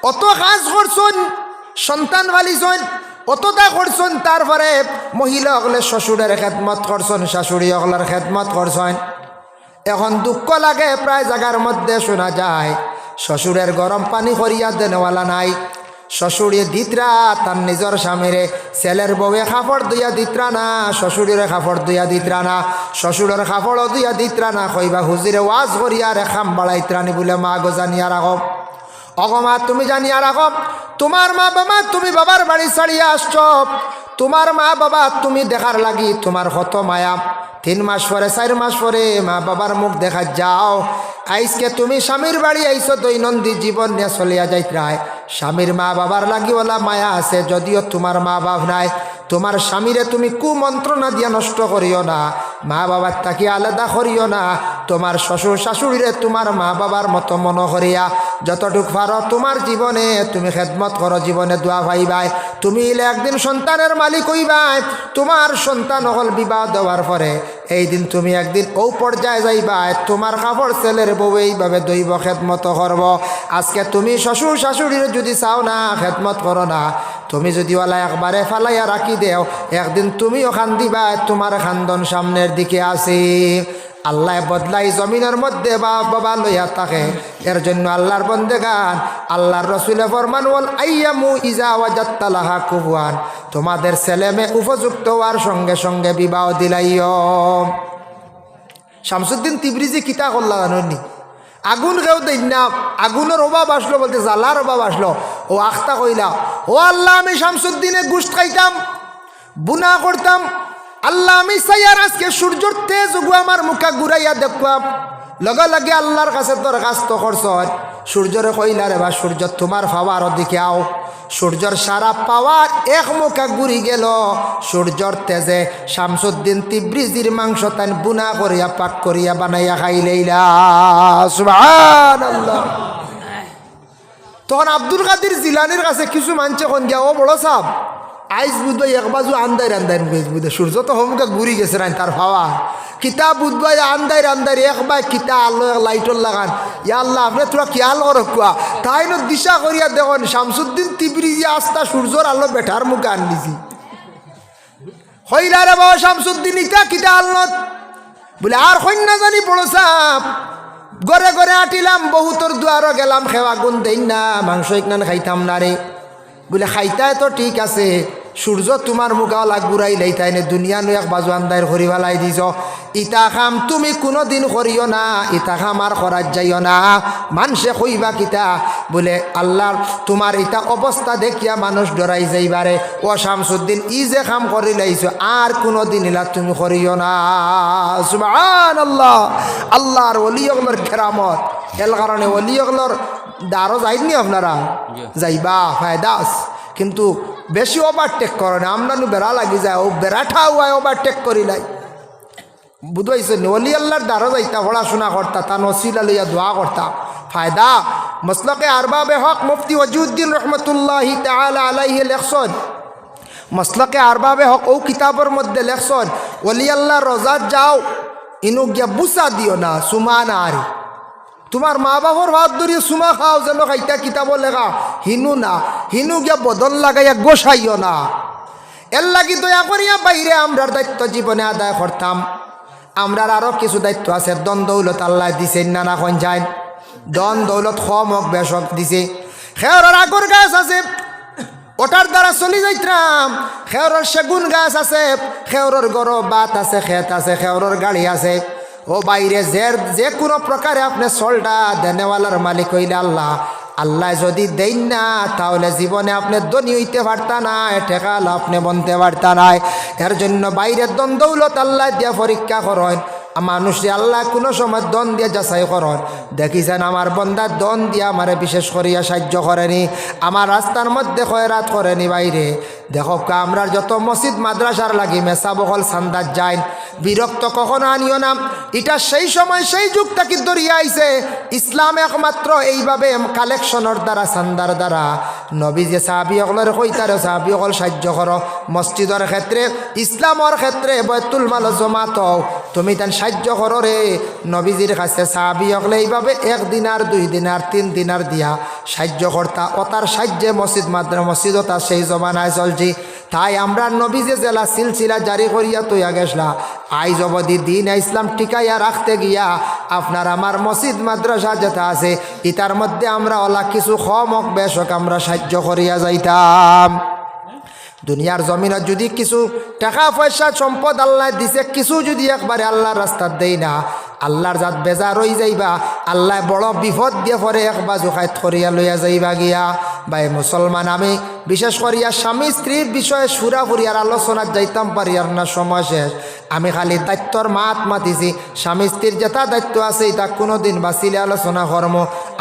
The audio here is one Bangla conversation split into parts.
অত কাজ করছেন, সন্তান পালিছেন, অতটা করছেন, তারপরে মহিলা হলে শ্বশুরের খেদমত করছেন, শাশুড়ি হলার খেদমত করছেন। এখন দুঃখ লাগে, প্রায় জায়গার মধ্যে শোনা যায় শ্বশুরের গরম পানি করিয়া দেনওয়ালা নাই। শ্বশুরে দিতরা তার নিজের স্বামীরে, ছেলের বউয়ে কাপড় দুইয়া দিতরা না, শ্বশুরের কাপড় দুইয়া দিতরা না, শ্বশুরের কাপড়ও দুইয়া দিতরা না। কইবা হুজিরে ওয়াজ করিয়া রে খাম বাড়াইতরানি বলে মা গো জানিয়া রাখো, অগমা তুমি জানিয়া রাখো, তোমার মা বাবা, তুমি বাবার বাড়ি ছাড়িয়া আসছ, তোমার মা বাবা তুমি দেখার লাগি তোমার কত মায়া। 3 মাস পরে 4 মাস পরে মা বাবার মুখ দেখা যাও। আইসকে তুমি স্বামীর বাড়ি আইসো, দৈনন্দিন জীবন নিয়ে চলিয়া যাইত্রায়। স্বামীর মা বাবার লাগি ওলা মায়া আছে, যদিও তোমার মা বাপ নাই। তোমার স্বামীরে তুমি কুমন্ত্রণা দিয়া নষ্ট করিও না, মা বাবার তাকে আলাদা করিও না। তোমার শ্বশুর শাশুড়িরে তোমার মা বাবার মতো মনে করিয়া যতটুক পারো তোমার জীবনে তুমি খেদমত করো, জীবনে দোয়া পাইবাই। তুমি এলে একদিন সন্তানের মালিক হইবাই। তোমার সন্তান হল বিবাহ দেওয়ার পরে এই দিন তুমি একদিন ও পর্যায়ে যাইবাই, তোমার কাপড় ছেলের বউ এইভাবে দইব, খেদমত করব। আজকে তুমি শ্বশুর শাশুড়ির যদি চাও না, খেদমত করো না, তুমি যদি ওলা একবারে ফালাইয়া রাখি দেও, একদিন তুমিও খান্দিবা, তোমার খান্দন সামনের দিকে আসি। আল্লাহ বদলাই জমিনের মধ্যে বাবা লইয়া থাকে। এর জন্য আল্লাহর বন্দেগান, আল্লাহর রসুলে ফরমান ওয়াল আইয়ামু ইজা ওয়াজাত্তা লাহা কুফুয়ান, তোমাদের ছেলে মেয়ে উপযুক্ত হওয়ার সঙ্গে সঙ্গে বিবাহ দিলাইও। শামসুদ্দিন তিবরিজি কিতা করলা জানি, আগুন কেউ দেন না, আগুনের অভাব আসলো বলতে জ্বালার অভাব আসলো, ও আখতা কইলা, ও আল্লাহ আমি শামসুদ্দিনে গুস্ত খাইতাম, বুনা করতাম, আল্লাহ আমি সাইয়ার আজকে সূর্যর তেজ ওগু আমার মুখা ঘুরাইয়া দেখবাম। লগে লগে আল্লাহর কাছে দরখাস্ত করছ, সূর্যরে কইলা রে বা সূর্য তোমার পাওয়ার দিকে আও। সূর্যর সারা পাওয়ার এক মুখা ঘুরি গেল, সূর্যর তেজে শামসুদ্দিন তিবরিজির মাংস তান বুনা করিয়া পাক করিয়া বানাইয়া খাইলেইলা। সুবহানাল্লাহ। তখন আব্দুল কাদের জিলানির কাছে কিছু মানছে কোন গিয়া, ও বড় সাহেব আইস বুধবাই এক বাজু আন্দাই আন্দাই বুধে, সূর্য তো হোমকা ঘুরি গেছে রান তার পাওয়া কিতা বুধবাই আন্দাই আন্দাই এক বাই কিতা আলো লাইটর লাগান। ইয়া আল্লাহ আপনি তোরা খেয়াল করো কুয়া, তাই ন দিশা করিয়া দেখুন শামসুদ্দিন তিবরিজি আস্তা সূর্যর আলো বেঠার মুখে আনলিছি। হইলা রে বাবা শামসুদ্দিন ইটা কিতা আলত বলে, আর কন্যা জানি বড় সাপ গড়ে গড়ে আটিলাম, বহুতর দুয়ারও গেলাম, খেওয়া গুণ দেই না, মাংস ইকনান খাইতাম না রে। বলে খাইতায় তো ঠিক আছে, সূর্য তোমার মুখাওয়ালা ঘুরাই লাইতাই নে, দুনিয়া নু এক বাজু আন্দার করি ফেলাই দিছ। ইতা খাম তুমি কোনো দিন করিও না, ইতা খাম আর করার যাইও না। মানুষে কইবা কিতা বলে, আল্লাহ তোমার ইতা অবস্থা দেখিয়া মানুষ ডরাই যাইবারে। ও শামসুদ্দিন ই যে খাম করি লাইছ, আর কোনো দিন ইলা তুমি করিও না। সুবহানাল্লাহ। আল্লাহর ওলিয়গুলোর কেরামত, এর কারণে ওলিয়গুলোর দারও যাইনি আপনারা, যাইবা ফায়দা আছে, কিন্তু বেশি ওভারটেক করে না। আমরা বেড়া লাগি যায়, ও বেড়াঠা হয় ওভারটেক করিলাই। বুঝাইছে অলি আল্লাহর দ্বারা যাইতা, পড়াশোনা করতা, তা নসিলা লইয়া দোয়া করতা, ফায়দা। মসলকে আরবাবে হক মুফতি ওয়াজুদ্দিন রহমতুল্লাহি তাআলা আলাইহি লেখছেন, মসলকে আরবাবে হক ও কিতাবের মধ্যে লেখছেন, অলি আল্লাহর রোজাত যাও, ইনু গিয়া বুসা দিও না, সুমা না আরি। তোমার মা বাবার হাত ধরিয়ে সুমা খাও যেন খাইতা কিতাব লেখা, হিনু না, হিনু গিয়া বদল লাগাইয়া গোসাইও না। এর লাগি দয়া করিয়া বাইরে আমরার দায়িত্ব জীবনে আদায় করতাম। আমরার আরও কিছু দায়িত্ব আছে, দন দৌলত আল্লাহ দিছে না না কোন যায়, দন দৌলত কম হোক বেশ হোক দিছে। খেয়ার আগর গাছ আছে, ওটার দ্বারা চলি যাইতাম। খেয়ার সেগুন গাছ আছে, খেয়ার গরো বাত আছে, খেত আছে, খেয়ার গাড়ি আছে। ও বাইরে যে কোনো প্রকারে আপনি চলটা দেনেওয়ালার মালিক হইলে আল্লাহ। আল্লাহ যদি দেন না, তাহলে জীবনে আপনি ধনী হইতে পারতা না, ঠেকাল আপনি বনতে পারতা না। এর জন্য বাইরের দন দৌলত আল্লাহ দিয়া পরীক্ষা করেন। মানুষে আল্লাহ কোনো সময় দন দিয়ে যাচাই করেন। দেখিছেন আমার বন্দার দন দিয়া আমারে বিশেষ করিয়া সাহায্য করেনি, আমার রাস্তার মধ্যে খয়রাত করেনি। বাইরে দেখো আমরা যত মসজিদ মাদ্রাসার লাগি মেসা বহল সান্দার যাই, বিরক্ত কখনো আনিও না। এটা সেই সময় সেই যুগ থেকে দরিয়া আইছে। ইসলাম একমাত্র এইভাবে কালেকশনের দ্বারা, সান্দার দ্বারা। নবী যে সাহাবি সকলের কইতারে সাহাবি সকল সাহায্য করো, মসজিদের ক্ষেত্রে, ইসলামের ক্ষেত্রে, বয়তুল মাল জমাত, তুমি তান সাহায্য করো রে। নবীজির কাছে সাহাবি হকলে এইভাবে 1 দিনার 2 দিনার 3 দিনার দিয়া সাহায্য করতা। ওতার সাহায্যে মসজিদতা সেই জমানায় চলছি। তাই আমরা নবীজি জেলা সিলসিলা জারি করিয়া তৈয়া গেছলা। আইজ অবধি দিন ইসলাম টিকাইয়া রাখতে গিয়া আপনার আমার মসজিদ মাদ্রাসা যেটা আছে ইতার মধ্যে আমরা ওলা কিছু কম হোক বেশ হোক আমরা সাহায্য করিয়া যাইতাম। দুনিয়ার জমিনত যদি কিছু টাকা পয়সা সম্পদ আল্লাহ দিছে, কিছু যদি একবারে আল্লাহর রাস্তার দেই না, আল্লাহর জাত বেজার হয়ে যাইবা। আল্লাহ বড় বিপদ দিয়ে পরে এক বাজু খাইত করিয়া লইয়া যাইবা গিয়া। ভাই মুসলমান, আমি বিশেষ করিয়া স্বামী স্ত্রীর বিষয়ে সুরাফুরিয়ার আলোচনার যাইতাম পারি আর না, সময় শেষ। আমি খালি দায়িত্বর মাতিছি। স্বামী স্ত্রীর যেটা দায়িত্ব আছে এটা কোনোদিন বাঁচিলে আলোচনা কর্ম।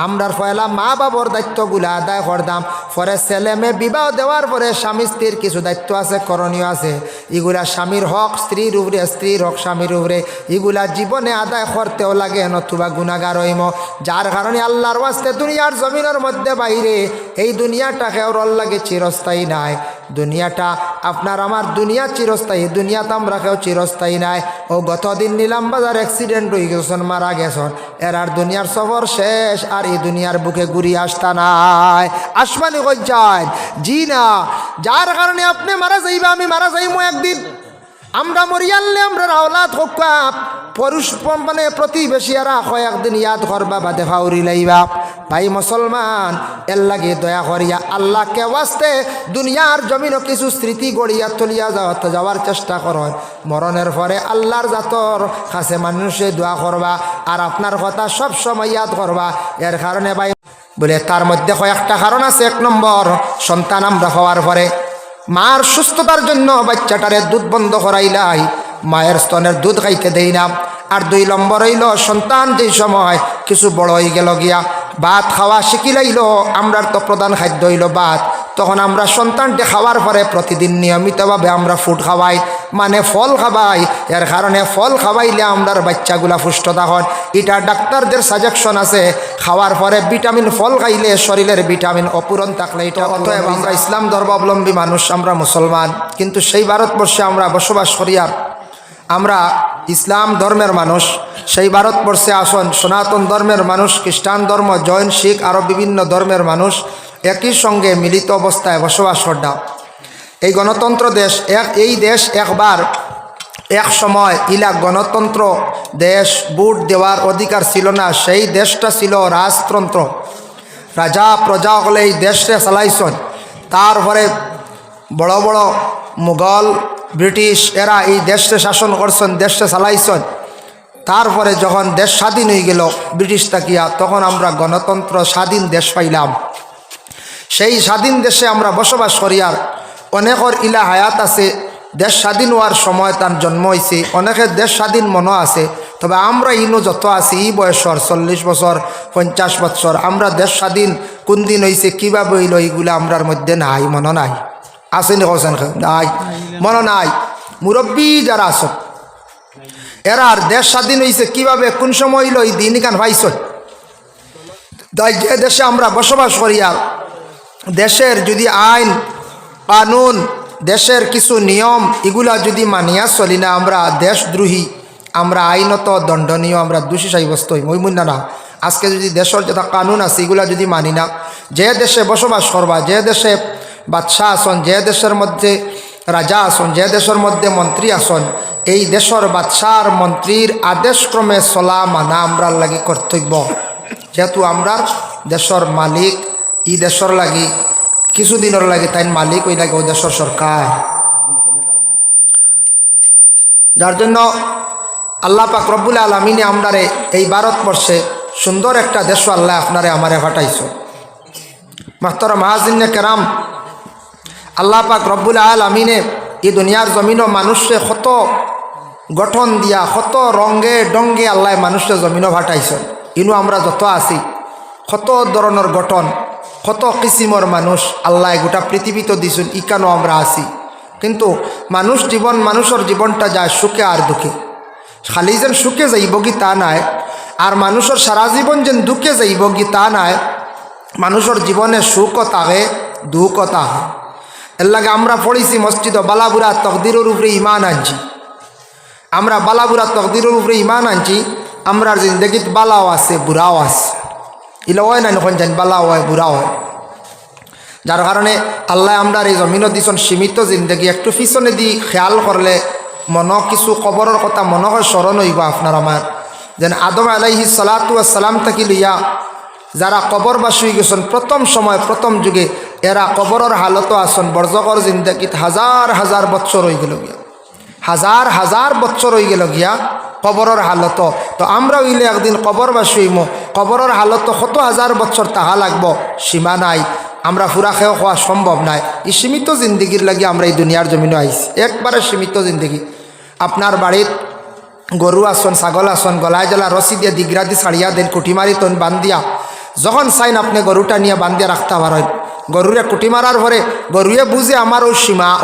আমরার পয়লা মা বাবার দায়িত্বগুলো আদায় করতাম, পরে ছেলে মেয়ে বিবাহ দেওয়ার পরে স্বামী স্ত্রীর কিছু দায়িত্ব আছে, করণীয় আছে। এগুলা স্বামীর হক স্ত্রীর উপরে, স্ত্রীর হক স্বামীর উপরে, এগুলা জীবনে আদায় করতেও লাগে, নতুবা গুনাহগার হইম। যার কারণে আল্লাহর ওয়াস্তে দুনিয়ার জমিনের মধ্যে বাইরে এই দুনিয়াটাকে ওর লাগে চিরস্থায়ী নাই। দুনিয়াটা আপনার আমার দুনিয়া চিরস্থায়ী, দুনিয়াতে আমরা কেউ চিরস্থায়ী নাই। ও গতদিন নিলাম বাজার অ্যাক্সিডেন্ট হয়ে গেছেন, মারা গেছেন, এর আর দুনিয়ার সফর শেষ, আর এই দুনিয়ার বুকে ঘুরিয়ে আসতা নাই। আসমানি কই যায় জি না। যার কারণে আপনি মারা যাইবা, আমি মারা যাইমো একদিন। আমরা মরিয়ালে আমরা আওলাদ হোক পুরুষ মানে প্রতিবেশীরা কয়েকদিন ইয়াদ করবা বা দেখা উড়ি লাইবা। ভাই মুসলমান, এর লাগে দয়া করিয়া আল্লাহকে ওয়াস্তে দুনিয়ার জমিনও কিছু স্মৃতি গড়িয়া তুলিয়া যাওয়ার চেষ্টা করেন। মরণের পরে আল্লাহর জাতর কাছে মানুষে দোয়া করবা আর আপনার কথা সব সময় ইয়াদ করবা। এর কারণে ভাই বলে তার মধ্যে কয়েকটা কারণ আছে। 1 নম্বর, সন্তান আমরা হওয়ার পরে মার সুস্থতার জন্য বাচ্চাটারে দুধ বন্ধ করাইলাই, মায়ের স্তনের দুধ খাইতে দেই না। আর 2 নম্বর হইল সন্তান যেই সময় কিছু বড় হয়ে গেল গিয়া ভাত খাওয়া শিখিলাইল, আমরার তো প্রধান খাদ্য হইল ভাত, তখন আমরা সন্তানটি খাওয়ার পরে প্রতিদিন নিয়মিতভাবে আমরা ফুড খাওয়াই, মানে ফল খাওয়াই। এর কারণে ফল খাওয়াইলে আমরার বাচ্চাগুলা পুষ্ট থাকেন। এটা ডাক্তারদের সাজেকশন আছে, খাওয়ার পরে ভিটামিন ফল খাইলে শরীরের ভিটামিন অপূরণ থাকলে এটা। অতএব আমরা ইসলাম ধর্মাবলম্বী মানুষ, আমরা মুসলমান, কিন্তু সেই ভারতবর্ষে আমরা বসবাস করি আর আমরা ইসলাম ধর্মের মানুষ। সেই ভারতবর্ষে আসন সনাতন ধর্মের মানুষ, খ্রিস্টান ধর্ম, জৈন, শিখ আরও বিভিন্ন ধর্মের মানুষ একই সঙ্গে মিলিত অবস্থায় বসবাস করতাম। এই গণতন্ত্র দেশ, এই দেশ একবার এক সময় ইলা গণতন্ত্র দেশ, ভোট দেওয়ার অধিকার ছিল না। সেই দেশটা ছিল রাজতন্ত্র, রাজা প্রজা হলে এই দেশে চালাইছেন। তারপরে বড় বড় মুঘল, ব্রিটিশ এরা এই দেশে শাসন করছেন, দেশে চালাইছেন। তারপরে যখন দেশ স্বাধীন হয়ে গেল ব্রিটিশ তাকিয়া, তখন আমরা গণতন্ত্র স্বাধীন দেশ পাইলাম। সেই স্বাধীন দেশে আমরা বসবাস করি আর অনেকের ইলা হায়াত আছে, দেশ স্বাধীন হওয়ার সময় তার জন্ম হয়েছে, অনেকের দেশ স্বাধীন মনে আছে। তবে আমরা ইনো যত আছি এই বয়সর 40 বছর 50 বছর, আমরা দেশ স্বাধীন কোন দিন হয়েছে কীভাবে হইল এইগুলো আমরার মধ্যে নাই, মনে নাই। আসেনি হোসেন নাই, মনে নাই। মুরব্বী যারা আসত এরার দেশ স্বাধীন হয়েছে কীভাবে, কোন সময় হইল এই দিন কান ভাইছ। তাই যে দেশে আমরা বসবাস করি আর দেশের যদি আইন কানুন, দেশের কিছু নিয়ম এগুলা যদি মানিয়া চলি না, আমরা দেশদ্রোহী, আমরা আইনত দণ্ডনীয়, আমরা দোষী সাব্যস্ত হই। মই না আজকে যদি দেশের যেটা কানুন আছে এগুলা যদি মানি না, যে দেশে বসবাস করবা, যে দেশে বাদশাহ আসন, যে দেশের মধ্যে রাজা আসন, যে দেশের মধ্যে মন্ত্রী আসন, এই দেশের বাদশার মন্ত্রীর আদেশক্রমে চলা মানা আমরার লাগি কর্তব্য। যেহেতু আমরার দেশের মালিক, ই দেশের লাগি কিছুদিনের লাগে তাই মালিক ওই লাগে ও দেশের সরকার। যার জন্য আল্লাহ পাক রব্বুল আলামিনে আমরারে এই ভারতবর্ষে সুন্দর একটা দেশ আল্লাহ আপনারে আমারে ফাটাইছ। মাহতারাম হাজিরিনে কেরাম, আল্লাহ পাক রব্বুল আলামিনে এই দুনিয়ার জমিনও মানুষে কত গঠন দিয়া, কত রঙে ডঙ্গে আল্লাহ মানুষে জমিনও ফাটাইছ। ইনু আমরা যত আছি কত ধরনের গঠন, কত কিসিমর মানুষ আল্লাহ গোটা পৃথিবীতে দিছুন, ইকানো আমরা আছি। কিন্তু মানুষ জীবন, মানুষের জীবনটা যায় সুখে আর দুঃখে। খালি যেন সুখে যাইব কি তা নাই, আর মানুষের সারা জীবন যেন দুঃখে যাইব কি তা নাই। মানুষের জীবনে সুখও থাকে, দুঃখও থাকে। এর লাগে আমরা পড়েছি মসজিদ বালাবুরা তকদিরের উপরে ইমান আনছি। আমরা বালা বুড়া তকদিরের উপরে ইমান আনছি, আমরা জিন্দগিত বালাও আছে বুড়াও আছে, ইলা হয় না নখন জানি বালা হয় বুড়া হয়। যার কারণে আল্লাহ আমরা এই জমিনত দিছন সীমিত জিন্দগি, একটু পিছনে দি খেয়াল করলে মন কিছু কবরের কথা মনে হয় স্মরণ হইব আপনার আমার। যেন আদম আলাইহিস সালাতু ওয়াস সালাম থেকে লইয়া যারা কবরবাসী হয়ে গেছেন প্রথম সময় প্রথম যুগে, এরা কবরের হালতও আসন বর্জকর জিন্দগিত হাজার হাজার বৎসর হয়ে গেল গিয়া, হাজার হাজার বৎসর হয়ে গেল গিয়া কবরের হালত। তো আমরা হইলে একদিন কবরবাসী হইম, কবরের হালত কত হাজার বৎসর তাহা লাগব সীমা নাই, আমরা ফুরা খেয়ে খাওয়া সম্ভব নাই। এই সীমিত জিন্দগির লাগে আমরা এই দুনিয়ার জমিনে আইছি, একবারে সীমিত জিন্দগি। আপনার বাড়ির গরু আসন ছাগল আসন গলায় জ্বালা রসি দিয়ে দিগরাদি ছাড়িয়া দেন, কুটি মারি তন বান্ধিয়া যখন চাইন আপনি গরুটা নিয়ে বান্ধিয়া রাখতে পারেন। গরুরে কুটি মারার পরে গরুয়ে বুঝে আমার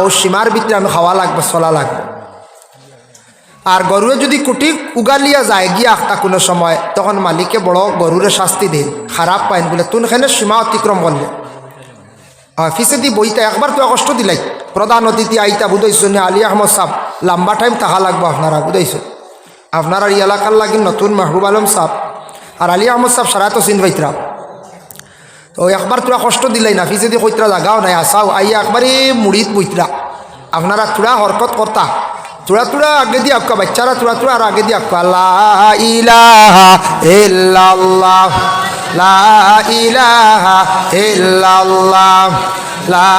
ও সীমার ভিতরে আমি খাওয়া লাগবে চলা লাগবে। আর গরুয়ে যদি কুটি উগালিয়া যায় গিয়া আখতা কোনো সময়, তখন মালিকে বড় গরুরে শাস্তি দেন, খারাপ পাইন বলে তুন এখানে সীমা অতিক্রম করলে। অফিসে দি বইতে একবার তো কষ্ট দিলাই, প্রধান অতিথি আইতা বুঝাইছো না আলী আহমদ সাহ, লম্বা টাইম তাহা লাগবো আপনারা বুঝাইছো। আপনারা এই এলাকার লাগি নতুন মাহবুব আলম সাহ আর আলী আহমদ সাহ সারা তো চিন পাইতরা, তো একবার তোরা কষ্ট দিলাই না, ফিসে দি কইতরা জাগাও নাই আসাও আইয়া একবারে মুড়িত বইতরা। আপনারা তোরা হরকত করতা, তোরা আগে দিয়ে আক্কা বাচ্চারা তোরা আর আগে দিয়ে আক্কা লা ইলাহা ইল্লাল্লাহ লা ইলাহা ইল্লাল্লাহ লা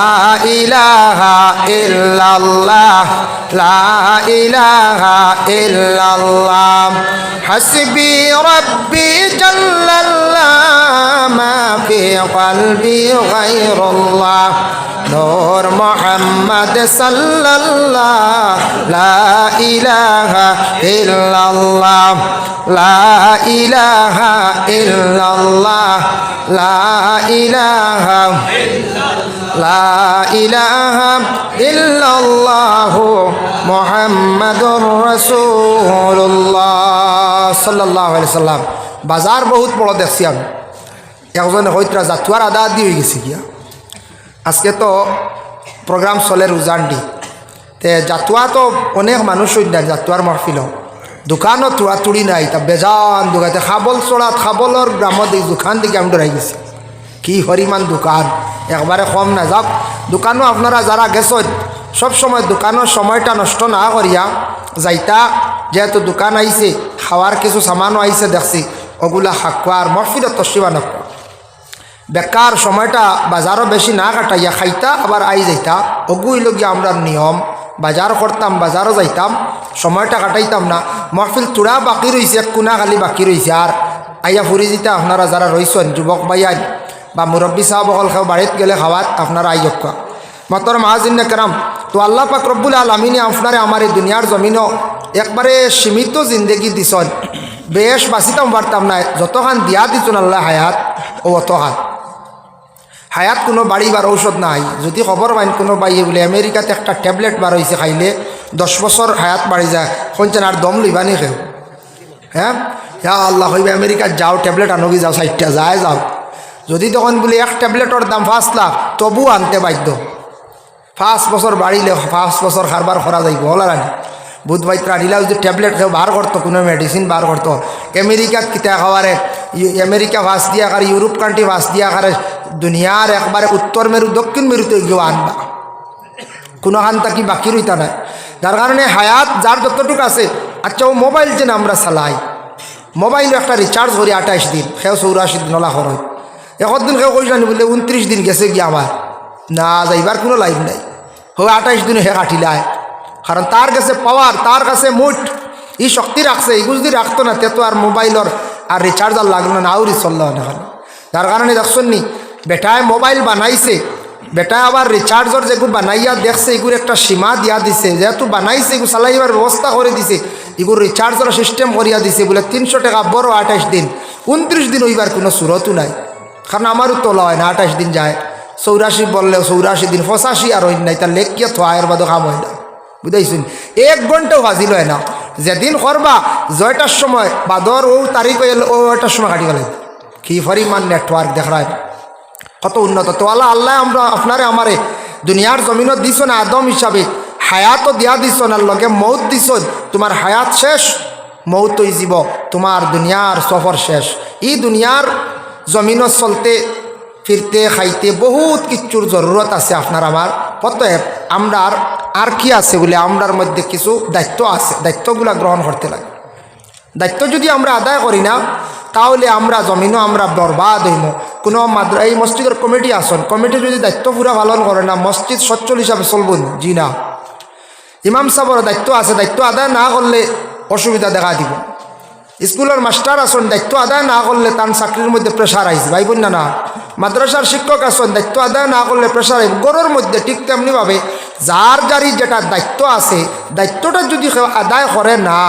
ইলাহা ইল্লাল্লাহ লা ইলাহা ইল্লাল্লাহ হাসবি রাব্বি জাল্লাল্লাহ মা ফি কলবি গায়রুল্লাহ নূর মুহাম্মদ সাল্লাল্লাহ লা ইলাহা ইল্লাল্লাহ লা ইলাহা ইল্লাল্লাহ লা ইলাহা লা ইলাহা ইল্লাল্লাহু মুহাম্মাদুর রাসূলুল্লাহ সাল্লাল্লাহু আলাইহি সাল্লাম। বাজার বহুত বড় দেখছি আমি, একজনে হইতরা জাতুয়ার আদা দি হয়ে গেছে গিয়া। আজকে তো প্রোগ্রাম চলে রোজান্ডি, তে জাতুয়া তো অনেক মানুষ হইনা জাতুয়ার মাহফিল, দোকানও তুড়ি নাই, তা বেজান দোকানে খাবল চড়াত খাবলর গ্রামত এই দোকান দিকে আমি ডরাই গেছি। কি হরিমান দোকান, একবারে কম না যাক। দোকানও আপনারা যারা গেছেন সবসময় দোকানের সময়টা নষ্ট না করিয়া যাইতা, যেহেতু দোকান আইছে খাওয়ার কিছু সামানও আইছে দেখছি, ওগুলা খাকুয়ার মহফিলত তসিবা নকরা, বেকার সময়টা বাজারও বেশি না কাটাইয়া খাইতা আবার আই যাইতা। ওগুলো গিয়ে আমরা নিয়ম, বাজার করতাম বাজারও যাইতাম, সময়টা কাটাইতাম না। মহফিল তুড়া বাকি রয়েছে, এক কোনা খালি বাকি রয়েছে, আর আইয়া ফুরি যেতে আপনারা যারা রয়েছেন যুবক ভাইয়াই বা মুরব্বী সাহেব অকল খাও বাড়িত গেলে খাওয়াত আপনারা আইয়ক্কা মাতর মাহাজিন কেরাম। তো আল্লাহ পাক রব্বুল আলামিনে আপনারে আমার এই দুনিয়ার জমিনও একবারে সীমিত জিন্দগি দিছন, বেশ বাঁচিতাম পারতাম না, যতখান দিয়া দিছন আল্লাহ হায়াত ও অতখান হায়াত। কোনো বাড়ি বার ঔষধ নাই, যদি খবর পাইন কোনো বাইয়ে বলে আমেরিকাতে একটা ট্যাবলেট বার হয়েছে খাইলে 10 বছর হায়াত বাড়ি যায়, শুনছেন আর দম লইবানি খেও। হ্যাঁ হ্যাঁ আল্লাহ হইবে আমেরিকাত যাও ট্যাবলেট আনগি যাও, 60টা যায় যাও। যদি তখন বলি এক ট্যাবলেটের দাম 5 লাখ, তবু আনতে বাধ্য। 5 বছর বাড়িলে 5 বছর খারবার করা যাইব হলা রানি। বুধ বাইত্রা আনিলাও যদি ট্যাবলেট খেয়ে বার করতো, কোনো মেডিসিন বার করতো। আমেরিকাত কিতা খাওয়ারে, আমেরিকা ভাস দিয়া কারে, ইউরোপ কান্ট্রি ভাস দিয়া কারে, দুনিয়ার একবারে উত্তর মেরু দক্ষিণ মেরুতে গিয়েও আনবা, কোনো খান তাকি বাকি রইতা নাই। যার কারণে হায়াত যার যতটুকু আছে। আচ্ছা ও মোবাইল যেন আমরা চালাই, মোবাইল একটা রিচার্জ করি 28 দিন, সেও 84 দিন ওলা খরচ। একদিন কেউ কইস জানি বলে 29 দিন গেছে গিয়ে আমার, না যাইবার কোনো লাইফ নাই। হো 28 দিনে হে কাটিলায়, কারণ তার কাছে পাওয়ার, তার কাছে মুঠ ই শক্তি রাখছে। এগুলো যদি রাখতো না তে তো আর মোবাইলর আর রিচার্জ আর লাগলো না, আউরি চলল না। যার কারণে দেখছেন নি বেটায় মোবাইল বানাইছে, বেটায় আবার রিচার্জর যেগুলো বানাইয়া দেখছে এগুলো একটা সীমা দিয়া দিছে, যেহেতু বানাইছে এগুলো চালাইবার ব্যবস্থা করে দিছে, এগুলো রিচার্জের সিস্টেম করিয়া দিছে বলে 300 টাকা বড় 28 দিন, 29 দিন হইবার কোনো সুরতও নাই। কারণ আমারও তোলা হয় না, 28 দিন যায়, 84 বললেও 84 দিন, 85 আর হইন নাই, তার লেখিয়া থোয়ার বাদও কাম হয় না, বুঝাইছেন। 1 ঘন্টাও হাজির হয় না, যেদিন করবা 6টার সময় বাদর ও তারিখ ও 8টার সময় কাটি গেলে। কি পরিমাণ নেটওয়ার্ক দেখায়, কত উন্নত। তো আল্লাহ আমরা আপনারে আমারে দুনিয়ার জমিনত দিছ না আদম হিসাবে, হায়াতও দিয়া দিছন আর লগে মৌত দিছন, তোমার হায়াত শেষ, মৌত হয়ে যাব, তোমার দুনিয়ার সফর শেষ। এই দুনিয়ার জমিনও চলতে ফিরতে খাইতে বহুত কিছুর জরুরত আছে আপনার আমার। অতএব আমরার আর কি আছে বলে আমরার মধ্যে কিছু দায়িত্ব আছে, দায়িত্বগুলো গ্রহণ করতে লাগে। দায়িত্ব যদি আমরা আদায় করি না তাহলে আমরা জমিনও আমরা বরবাদ হইম। কোনো এই মসজিদের কমিটি আসন, কমিটি যদি দায়িত্ব পুরা পালন করে না, মসজিদ সচ্ছল হিসাবে চলব জি না। ইমাম সাহেবের দায়িত্ব আছে, দায়িত্ব আদায় না করলে অসুবিধা দেখা দিব। স্কুলের মাস্টার আসন, দায়িত্ব আদায় না করলে তার চাকরির মধ্যে প্রেশার আইস ভাই বোন না। মাদ্রাসার শিক্ষক আসন, দায়িত্ব আদায় না করলে প্রেশার আইব গরুর মধ্যে। ঠিক তেমনিভাবে যার যারই যেটা দায়িত্ব আছে, দায়িত্বটা যদি আদায় করে না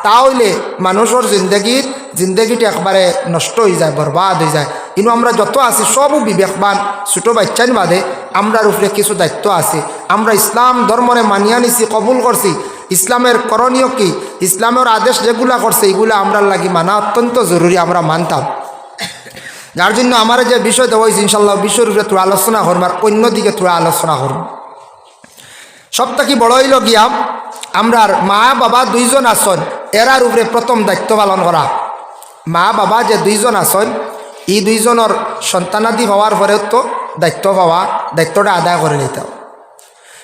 তাহলে মানুষের জিন্দগিটা একবারে নষ্ট হয়ে যায়, বরবাদ হয়ে যায়। কিন্তু আমরা যত আছি সবও বিবেকবান, ছোটো বাচ্চান বাদে আমরার উপরে কিছু দায়িত্ব আছে। আমরা ইসলাম ধর্মরে মানিয়া নিছি, কবুল করছি। ইসলামের করণীয় কি, ইসলামের আদেশ যেগুলা করছে এগুলো আমরা লাগি মানা অত্যন্ত জরুরি, আমরা মানতাম। যার জন্য আমার যে বিষয় দেওয়া হয়েছে ইনশাল্লাহ বিষয়ের উপরে তোরা আলোচনা করবো আর অন্যদিকে তোরা আলোচনা করব। সব থেকে বড় হইল গিয়া আমরার মা বাবা দুইজন আসন, এরার উপরে প্রথম দায়িত্ব পালন করা। মা বাবা যে দুইজন আসন, এই দুইজনের সন্তানাদি হওয়ার পরেও তো দায়িত্ব পাওয়া, দায়িত্বটা আদায় করে নিতে হবে।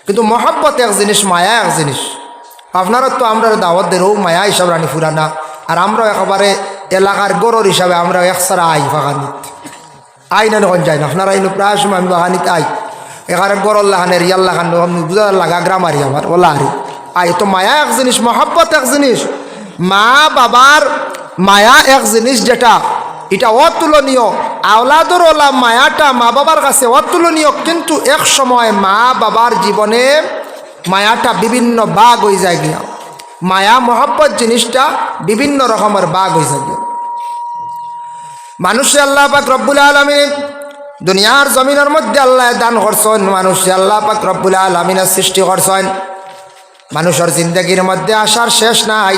কিন্তু মহব্বত এক জিনিস, মায়া এক জিনিস। আপনারা তো আমরা দাওয়াত দেরও মায়া হিসাব রানি ফুরানা, আর আমরাও একেবারে এলাকার গরর হিসাবে আমরা একসারা আই বাগানিত আই না নখন যাই না। আপনারা আইন প্রায় সময় আমি বাগানিতে আই, এখানে গরর লাগানে রিয়াল লাগানো বুঝার লাগা গ্রামারি আমার ওলা আরি আই। তো মায়া এক জিনিস, মহব্বত এক জিনিস, মা বাবার মায়া এক জিনিস যেটা এটা অতুলনীয়। আওলাদর ওলা মায়াটা মা বাবার কাছে অতুলনীয়, কিন্তু এক সময় মা বাবার জীবনে মায়াটা বিভিন্ন বাঘ হয়ে যায় গিয়া। মায়া মহব্বত জিনিসটা বিভিন্ন রকমের বাঘ হয়ে যায় গিয়া। মানুষে আল্লাহ পাক রব্বুল আলামিন দুনিয়ার জমিনের মধ্যে আল্লাহ দান করছেন, মানুষে আল্লাহ পাক রব্বুল আলামিনের সৃষ্টি করছেন। মানুষের জিন্দগির মধ্যে আসার শেষ নাই।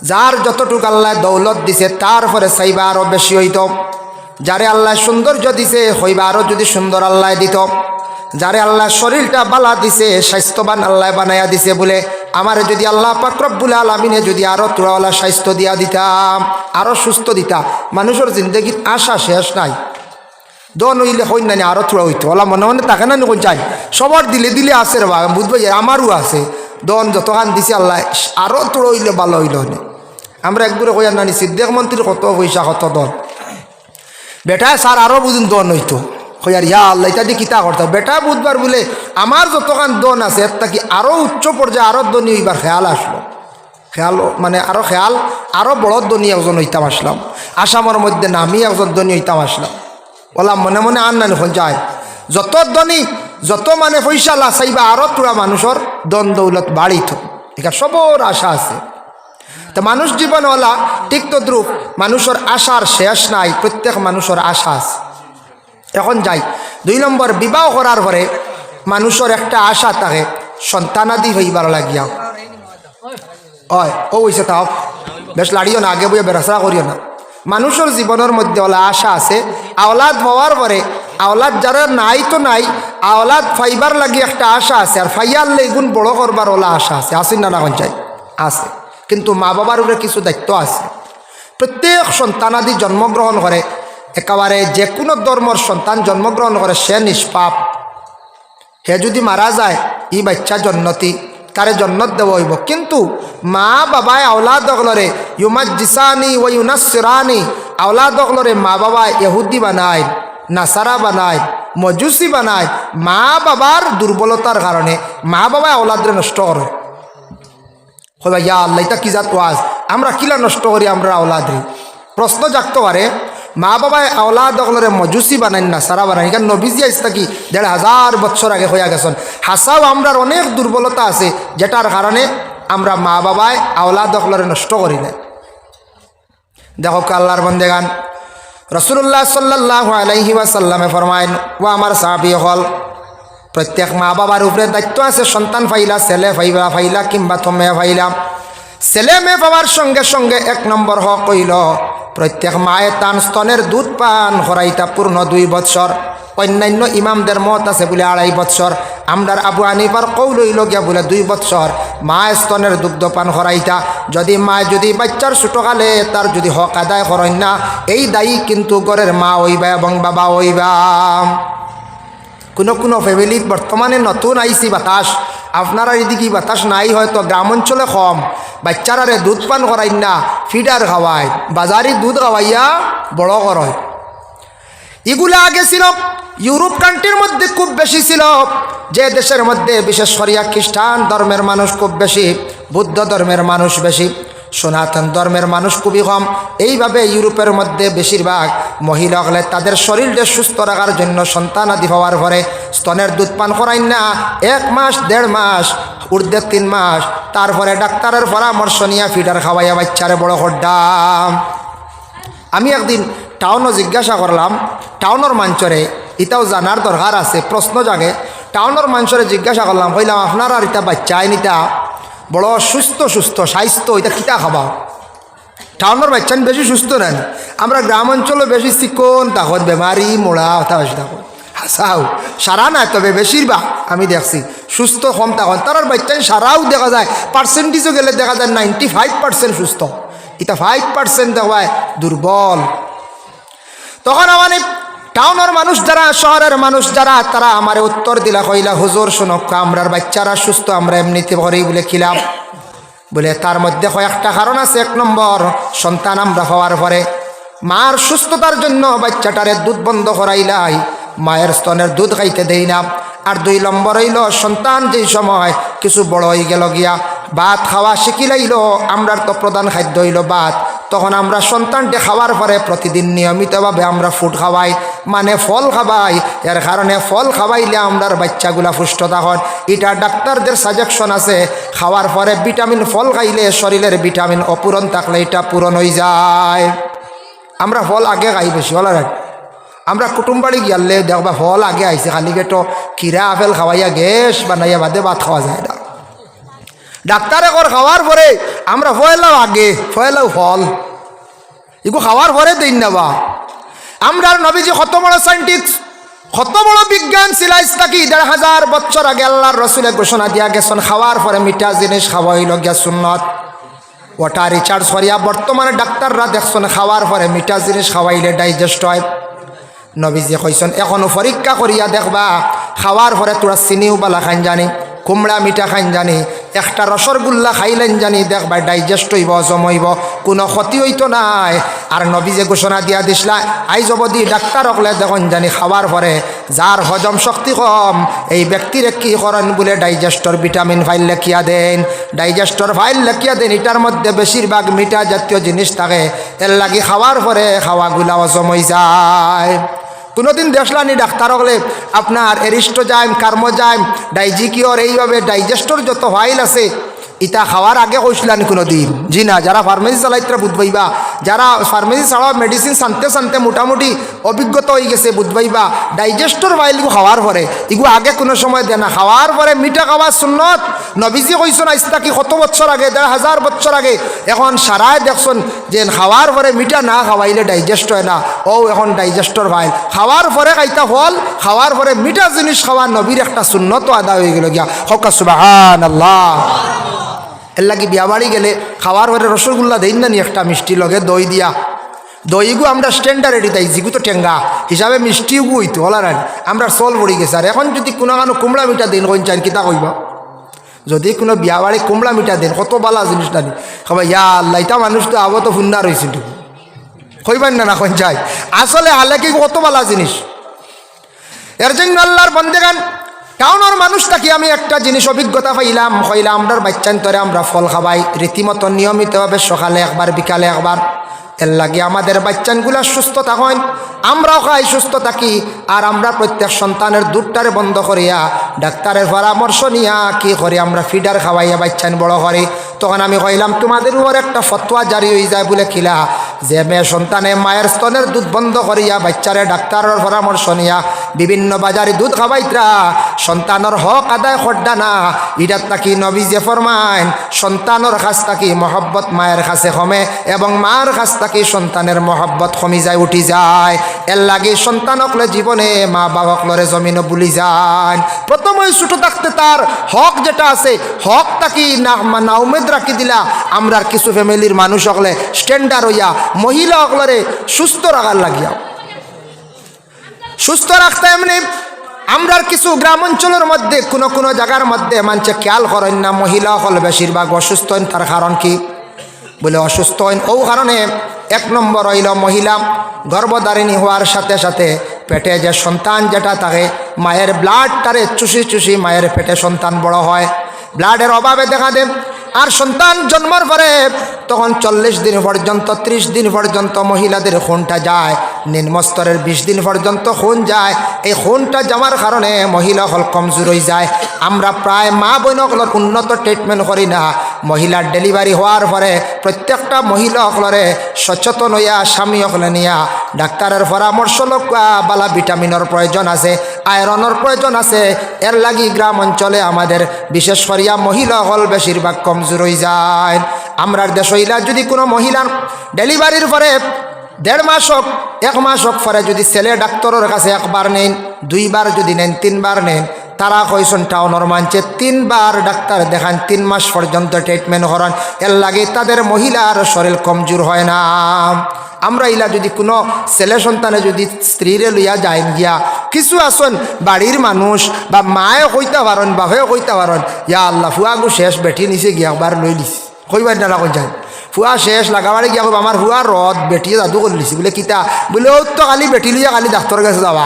যার যতটুকু আল্লাহ দৌলত দিছে তারপরে চাইবা আরও বেশি হইত। যারে আল্লাহ সৌন্দর্য দিছে হইবা আরও যদি সুন্দর আল্লাহ দিত। যারে আল্লাহ শরীরটা বালা দিছে, স্বাস্থ্যবান আল্লাহ বানাইয়া দিছে বলে আমার যদি আল্লাহ পাক রব্বুল আলামিনে যদি আরও তোরাওয়ালা স্বাস্থ্য দিয়া দিতাম, আরও সুস্থ দিতাম, মানুষের জিন্দগির আশা শেষ নাই। দন হইলে হই না আরও তোরা হইতো ওলা মনে মনে তাকে না কোন চাই সবার দিলে দিলে আছে রে বা বুঝবো আমারও আছে। দন যতখান দিছে আল্লাহ আরও তোরা হইলে ভালো হইল না। আমরা একবারে কইয়া নানি সিদ্দিক মন্ত্রীর কত পয়সা কত দন, বেটা স্যার আরও বুঝুন দন হইতো কইয়ার ইয়া আল্লাহ এটা দিয়ে কিতা করতে বেটা বুধবার বলে আমার যতখান দন আছে এর থাকি আরও উচ্চ পর্যায়ে আরও দনী হইবার খেয়াল আসলো। খেয়াল মানে আরও বড় দনী একজন হইতাম আসলাম। আসামের মধ্যে নামি একজন দনী হইতাম আসলাম। ওলা মনে মনে আন না এখন যায় যত দনী যত মানে পয়সা লাচাইবা আরও তোরা মানুষের দন দৌলত বাড়িত, এখানে সবর আশা আছে। তো মানুষ জীবনওয়ালা ঠিক তদ্রুপ মানুষের আশার শেষ নাই, প্রত্যেক মানুষের আশা আছে। এখন যাই 2 নম্বর, বিবাহ করার পরে মানুষের একটা আশা থাকে সন্তানাদি হইবার লাগিয়া। হয় ও হইছে তাও বেশ লাড়িও না, আগে বইয়া বেড়াচড়া করিও না। মানুষের জীবনের মধ্যে ওলা আশা আছে। আওলাদ হওয়ার পরে আওলাদ যারা নাই তো নাই, আওলাদ ফাইবার লাগি একটা আশা আছে, আর ফাইয়ার লেগুন বড় করবার ওলা আশা আছে। আসেন না এখন চাই আছে, কিন্তু মা বাবার উপরে কিছু দায়িত্ব আছে। প্রত্যেক সন্তানাদি জন্মগ্রহণ করে, একেবারে যে কোনো ধর্মর সন্তান জন্মগ্রহণ করে সে নিষ্পাপ। হে যদি মারা যায় ই বাচ্চা জন্নতি, তারে জন্নত দেওয়া হইব। কিন্তু মা বাবায় আওলাদ অগলরে ইউমাজ্জিসানি ও ইউনাসসিরানি, আওলাদ অগলরে মা বাবা ইহুদি বানায়, নাসারা বানায়, মজুসি বানায়। মা বাবার দুর্বলতার কারণে মা বাবা আওলাদরে নষ্ট করে। হইবা ইয়া আল্লাহ এটা কি জাত ওয়াজ, আমরা কিলা নষ্ট করি আমরা আওলাদরে? প্রশ্ন জাগতে পারে। মা বাবায় আওলাদ অগলরে মজুসি বানাই, নাসারা বানাই। এখানে নবীজি আইস থাকি 1500 বছর আগে হইয়া গেছেন। হাসাও আমরার অনেক দুর্বলতা আছে যেটার কারণে আমরা মা বাবায় আওলাদ অগলরে নষ্ট করি না। দেখো আল্লাহর বন্দেগান রাসূলুল্লাহ সাল্লাল্লাহু আলাইহি ওয়াসাল্লামে ফরমায়েন, ও আমার সাহাবী হল, প্রত্যেক মা বাবার উপরে দায়িত্ব আছে। সন্তান ফাইলা, ছেলে ফাইলা কিংবা তুমি ফাইলা, ছেলে মেয়ে পাওয়ার সঙ্গে সঙ্গে 1 নম্বর হক হইল প্রত্যেক মায়ে তান স্তনের দুধ পান করাইতা পূর্ণ 2 বৎসর। অন্যান্য ইমামদের মত আছে বলে 2.5 বৎসর, আমরার আবু হানিফার কৌল হইল গিয়া বলে 2 বছর মা স্তনের দুগ্ধ পান করাইতা। যদি মা যদি বাচ্চার ছোটকালে তার যদি হক আদায় করেন না, এই দায়ী কিন্তু ঘরের মা হইবা এবং বাবা হইবা। কোনো ফ্যামিলিত বর্তমানে নতুন আইসি বাতাস, আপনারা এদিকে বাতাস নাই, হয়তো গ্রাম অঞ্চলে কম, বাচ্চারারে দুধ পান করাইন না, ফিডার খাওয়ায়, বাজারি দুধ খাওয়াইয়া বড় করয়। এগুলা আগে ছিল ইউরোপ কান্ট্রির মধ্যে খুব বেশি ছিল, যে দেশের মধ্যে বিশেষ করিয়া খ্রিস্টান ধর্মের মানুষ খুব বেশি, বুদ্ধ ধর্মের মানুষ বেশি, সনাতন ধর্মের মানুষ খুবই কম। এইভাবে ইউরোপের মধ্যে বেশিরভাগ মহিলা হলে তাদের শরীরকে সুস্থ রাখার জন্য সন্তান আদি হওয়ার পরে স্তনের দুধ পান করাইন না 1 মাস 1.5 মাস ঊর্ধ্বে 3 মাস, তারপরে ডাক্তারের পরামর্শ নিয়ে ফিডার খাওয়াইয়া বাচ্চারে বড় করতাম। আমি একদিন টাউনও জিজ্ঞাসা করলাম, টাউনের মাঞ্চরে এটাও জানার দরকার আছে, প্রশ্ন জাগে, টাউনের মাঞ্চরে জিজ্ঞাসা করলাম, কইলাম আপনারা আর এটা বাচ্চা আইনিটা বড় সুস্থ স্বাস্থ্য, এটা কিতা খাবা? টাউনের বাচ্চা বেশি সুস্থ নেন, আমরা গ্রাম অঞ্চলে বেশি চিকন তখন বেমারি মোড়া কথা বেশি থাকুন, হাসাও সারা নাই, তবে বেশিরভাগ আমি দেখছি সুস্থ কম তখন। তার বাচ্চা সারাও দেখা যায়, পার্সেন্টেজও গেলে দেখা যায় 95% সুস্থ, এটা 5% দেখায় দুর্বল। তখন আমাদের টাউনের মানুষ যারা, শহরের মানুষ যারা, তারা আমার উত্তর দিলা, কইলা হুজুর শুনক, আমরার বাচ্চারা সুস্থ, আমরা এমনিতে করি বলে খিলাম বলে। তার মধ্যে কয়েকটা কারণ আছে। 1 নম্বর, সন্তান আমরা হওয়ার পরে মার সুস্থতার জন্য বাচ্চাটারে দুধ বন্ধ করাইলাই, মায়ের স্তনের দুধ খাইতে দেই না। আর 2 নম্বর হইল সন্তান যেই সময় কিছু বড় হয়ে গেল গিয়া ভাত খাওয়া শিখিলাইল, আমরার তো প্রধান খাদ্য হইল ভাত, তখন আমরা সন্তানটি খাওয়ার পরে প্রতিদিন নিয়মিতভাবে আমরা ফুড খাওয়াই, মানে ফল খাওয়াই। এর কারণে ফল খাওয়াইলে আমরার বাচ্চাগুলা পুষ্ট তখন, এটা ডাক্তারদের সাজেশন আছে, খাওয়ার পরে ভিটামিন ফল খাইলে শরীরের ভিটামিন অপূরণ থাকলে এটা পূরণ হয়ে যায়। আমরা ফল আগে খাই বেশি, বলার আমরা কুটুমবাড়ি গিয়ালে দেখবা ফল আগে আইছে, খালি পেটো কিরা আপেল খাওয়াইয়া গ্যাস বানাইয়া বাদে ভাত খাওয়া যায় না। ডাক্তারে কর খাওয়ার পরে আমরা ফয়লাও আগে, ফয়লাও ফল এগু খাওয়ার পরে দিন নেবা। আমরা নবীজি কত বড় সায়েন্টিস্ট, কত বড় বিজ্ঞান সিলাইস থাকি, 1500 বছর আগে আল্লাহর রসুলে ঘোষণা দিয়া গেছেন খাওয়ার পরে মিঠা জিনিস খাওয়া হইল গিয়া সুন্নত। ওটা রিচার্জ করিয়া বর্তমানে ডাক্তাররা দেখছেন খাওয়ার পরে মিঠা জিনিস খাওয়াইলে ডাইজেস্ট হয়। নবীজি কইছেন এখনো পরীক্ষা করিয়া দেখবা, খাওয়ার পরে তোরা চিনিও বালা খান জানি, কুমড়া মিঠা খাইন জানি, একটা রসগোল্লা খাইলেন জানি, দেখবা ডাইজেস্ট হইব, জমইব, কোনো ক্ষতি হইতো নাই। আর নবীজে ঘোষণা দিয়া দিসলা আইজ অবধি ডাক্তার হকলে দেখুন জানি খাওয়ার পরে যার হজম শক্তি কম, এই ব্যক্তির কি করেন বলে ডাইজেস্টর ভিটামিন ফাইল লেখিয়া দেন, ডাইজেস্টর ফাইল লেখিয়া দেন, এটার মধ্যে বেশিরভাগ মিঠা জাতীয় জিনিস থাকে, এর লাগি খাওয়ার পরে খাওয়াগুলা হজম হয়ে যায়। কোনোদিন দেখলানি ডাক্তার হলে আপনার এরিস্টোজাইম, কার্মোজাইম, ডাইজিকিওর, এইভাবে ডাইজেস্টর যত ফাইল আছে ইটা খাওয়ার আগে কইসলানি কোনোদিন? জি না। যারা ফার্মেসি চালাইতে বুঝবাইবা, যারা ফার্মেসি ছাড়াও মেডিসিন সানতে মোটামুটি অভিজ্ঞতা হয়ে গেছে বুঝবাইবা, ডাইজেস্টর ফাইলগু খাওয়ার পরে এগু আগে কোনো সময় দেয় না, খাওয়ার পরে মিঠা খাওয়া সুন্নত। নবীজি কইছেন আজ তাকি কত বছর আগে, 1500 বছর আগে। এখন সারায় দেখছেন যে খাওয়ার পরে মিঠা না খাওয়াইলে ডাইজেস্ট হয় না, ও এখন ডাইজেস্টর ফাইল খাওয়ার পরে খাইতা ফল, খাওয়ার পরে মিঠা জিনিস খাওয়া নবীর একটা সুন্নত আদা হয়ে গেল গিয়া। হক সুবহানাল্লাহ। এর লাগি বিয়া বাড়ি গেলে খাওয়ার পরে রসগোল্লা দেই না নি একটা মিষ্টি লগে দই দিয়া, দইগু আমরা স্ট্যান্ডার্ড এটি তাই জিগু তো টেঙ্গা হিসাবে মিষ্টিগু হইতো হলার আমরা চল পড়ি গেছে। আর এখন যদি কোনো কানো কুমড়া মিঠা দিন কইন চান কিতা কইবা, যদি কোনো বিয়া বাড়ি কুমড়া মিঠা দেন কত বালা জিনিস নানি খাবা, ইয়া আল্লাহ এটা মানুষ তো আবো তো ফুন্না রয়েছিল কইবেন না, না কইন চাই আসলে হালে কি কত বালা জিনিস। এর জন্য আল্লাহর বন্দেগান টাউনের মানুষ থাকি আমি একটা জিনিস অভিজ্ঞতা পাইলাম, কইলাম আমরার বাচ্চান তরে আমরা ফল খাবাই রীতিমতো নিয়মিতভাবে, সকালে একবার বিকালে একবার। এর লাগে আমাদের বাচ্চানগুলা সুস্থ থাকেন, আমরাও খাই সুস্থ থাকি। আর আমরা প্রত্যেক সন্তানের দুধটারে বন্ধ করিয়া ডাক্তারের পরামর্শ নিয়া কি করি আমরা ফিডার খাওয়াইয়া বাচ্চান বড় করি। তখন আমি কইলাম তোমাদের উপর একটা ফতোয়া জারি হয়ে যায় বলে খিলা, যে মেয়ে সন্তানে মায়ের স্তনের দুধ বন্ধ করিয়া বাচ্চারে ডাক্তারের পরামর্শ নিয়া বিভিন্ন বাজারে দুধ খাবাইতরা সন্তানের হক আদায় করডা না। এটার তাকি নবী যে ফরমাইন সন্তানের কাছ থাকি মহব্বত মায়ের কাছে কমে এবং মার কাছ থাকি সন্তানের মহব্বত কমি যায়, উঠি যায়। এর লাগে সন্তানকলে জীবনে মা বাবাকলরে জমিন ভুলি যায়। প্রথম ওই ছোটো থাকতে তার হক যেটা আছে হক তাকি না উমেদ রাখি দিলা। আমরা কিছু ফ্যামিলির মানুষ হকলে স্ট্যান্ডার্ড হইয়া মহিলা হকলরে সুস্থ রাখার লাগিয়া, সুস্থ রাখতে এমনি আমরা কিছু গ্রাম অঞ্চলের মধ্যে কোনো জায়গার মধ্যে মানুষ খেয়াল করেন না, মহিলা হল বেশিরভাগ অসুস্থ হন। তার কারণ কি বলে অসুস্থ হন? ও কারণে এক নম্বর হইল মহিলা গর্ভধারিণী হওয়ার সাথে সাথে পেটে যে সন্তান যেটা থাকে মায়ের ব্লাডটারে চুষি চুষি মায়ের পেটে সন্তান বড় হয়, ব্লাডের অভাবে দেখা দেয়। আর সন্তান জন্মের পরে তখন 40 দিন পর্যন্ত 30 দিন পর্যন্ত মহিলাদের খুনটা যায়, নিম্নস্তরের 20 দিন পর্যন্ত খুন যায়। এই খুনটা যাওয়ার কারণে মহিলা হল কমজোর হয়ে যায়। আমরা প্রায় মা বোনগুলোর উন্নত ট্রিটমেন্ট করি না। মহিলার ডেলিভারি হওয়ার পরে প্রত্যেকটা মহিলা হলরে সচেতন হইয়া স্বামী হলে নিয়া ডাক্তারের পরামর্শ লোকা বালা ভিটামিনের প্রয়োজন আছে, আয়রনের প্রয়োজন আছে। এর লাগি গ্রাম অঞ্চলে আমাদের বিশেষ করিয়া মহিলা হল বেশিরভাগ কমজোর হয়ে যায়। আমরার দেশ হইলা যদি কোনো মহিলার ডেলিভারির পরে 1.5 মাস হোক 1 মাস হোক পরে যদি ছেলে ডাক্তারের কাছে একবার নেন, 2 বার যদি নেন, 3 বার নেন, তারা কইসন টাউনের মানছে 3 বার ডাক্তার দেখান, 3 মাস পর্যন্ত ট্রিটমেন্ট করান। এর লাগে তাদের মহিলার শরীর কমজোর হয় না। আমরা ইলা যদি কোনো ছেলে সন্তানে যদি স্ত্রীরে লইয়া যায় গিয়া কিছু আসন বাড়ির মানুষ বা মায়ে কইতে পারেন বাপেও কইতে পারেন, ইয়া আল্লাহ ফুয়াগু শেষ বেটি নিচে গিয়া একবার লই লিস, কইবার না কোন যায় ফুয়া শেষ লাগাবারে গিয়া কইব আমার ফুয়া রদ বেটিয়ে জাদু করে লিছি বলে কিতা বলে ও তো খালি বেটি লইয়া খালি ডাক্তারের কাছে যাবা।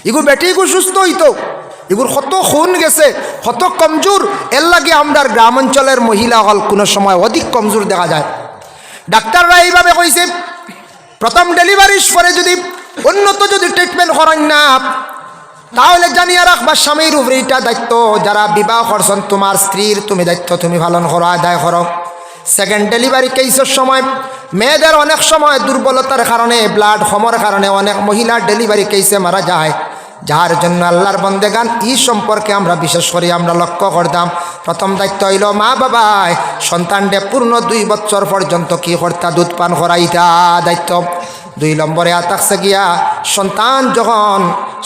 এগুলো বেটি এগুলো সুস্থ হইতো, এগুলো কত খুন গেছে, কত কমজোর। এর লাগে আমরা গ্রাম অঞ্চলের মহিলা হল কোনো সময় অধিক কমজোর দেখা যায়। ডাক্তাররা এইভাবে কইছে প্রথম ডেলিভারির পরে যদি উন্নত যদি ট্রিটমেন্ট করেন না তাহলে জানিয়ে রাখবা স্বামীর উপরে এটা দায়িত্ব। যারা বিবাহ করছেন তোমার স্ত্রীর তুমি দায়িত্ব তুমি পালন করো, আদায় করো। সেকেন্ড ডেলিভারি কেসের সময় মেয়েদের অনেক সময় দুর্বলতার কারণে ব্লাড কমার কারণে অনেক মহিলার ডেলিভারি কেসে মারা যায়, যার জন্য আল্লাহর বন্দেগান এই সম্পর্কে আমরা বিশেষ করে আমরা লক্ষ্য করতাম। প্রথম দায়িত্ব হইল মা বাবায় সন্তানকে পূর্ণ 2 বছর পর্যন্ত কি করতা দুধ পান করাইতা দায়িত্ব। 2 নম্বরে আতাকছে গিয়া সন্তান যখন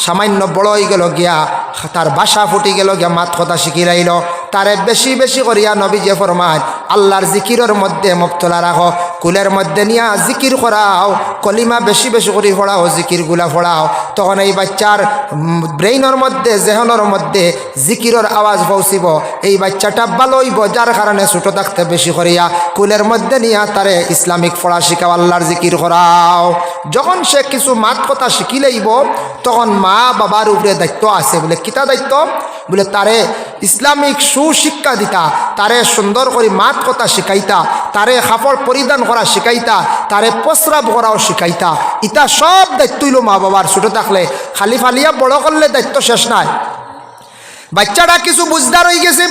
সামান্য বড় হয়ে গেল গিয়া তার বাসা ফুটি গেল গিয়া মাত কথা শিখিলাইল, তারে বেশি বেশি করিয়া নবী যে ফরমায় আল্লাহর জিকিরের মধ্যে মুবতলা রাখো, কুলের মধ্যে নিয়া জিকির করাও, কলিমা বেশি বেশি করে পড়াও, জিকিরগুলা পড়াও। তখন এই বাচ্চার ব্রেইনের মধ্যে জেহনের মধ্যে জিকিরের আওয়াজ পৌঁছিব, এই বাচ্চাটা ভালো হইব। যার কারণে ছোটো থাকতে বেশি করিয়া কুলের মধ্যে নিয়া তারে ইসলামিক পড়া শিখাও, আল্লাহর জিকির করাও। যখন সে কিছু মাত কথা শিখিলেইব তখন মা বাবার উপরে দায়িত্ব আছে। বলে কিতা দায়িত্ব? বলে তারে ইসলামিক সুশিক্ষা দিতা, তারে সুন্দর করে মাত কথা শিখাইতা, তারে কাপড় পরিধান করা শিখাইতা, তারে প্রস্রাব করাও শিখাইতা। ইটা সব দায়িত্ব হইল মা বাবার। ছোটো থাকলে খালি ফালিয়া বড় করলে দায়িত্ব শেষ নাই। বাচ্চাটা কিছু বুঝদার হয়ে গেছে,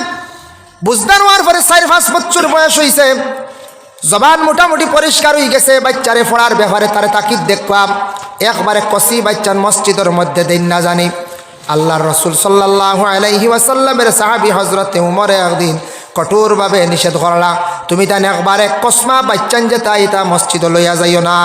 বুঝদার হওয়ার পরে 4-5 বছর বয়স হয়েছে, জবান মোটামুটি পরিষ্কার হয়ে গেছে, বাচ্চারে পড়ার ব্যাপারে তারে তাকিদ দেখবা একবারে কষি বাচ্চার মসজিদের মধ্যে দিন না জানি। আল্লাহর রসুল সাল্লাল্লাহু আলাইহি ওয়াসাল্লামের সাহাবী হজরতে উমরে একদিন কঠোরভাবে নিষেধ করলা, তুমি তাই একবারে কসমা বাচ্চান যেটা এটা মসজিদ লইয়া যাইও না।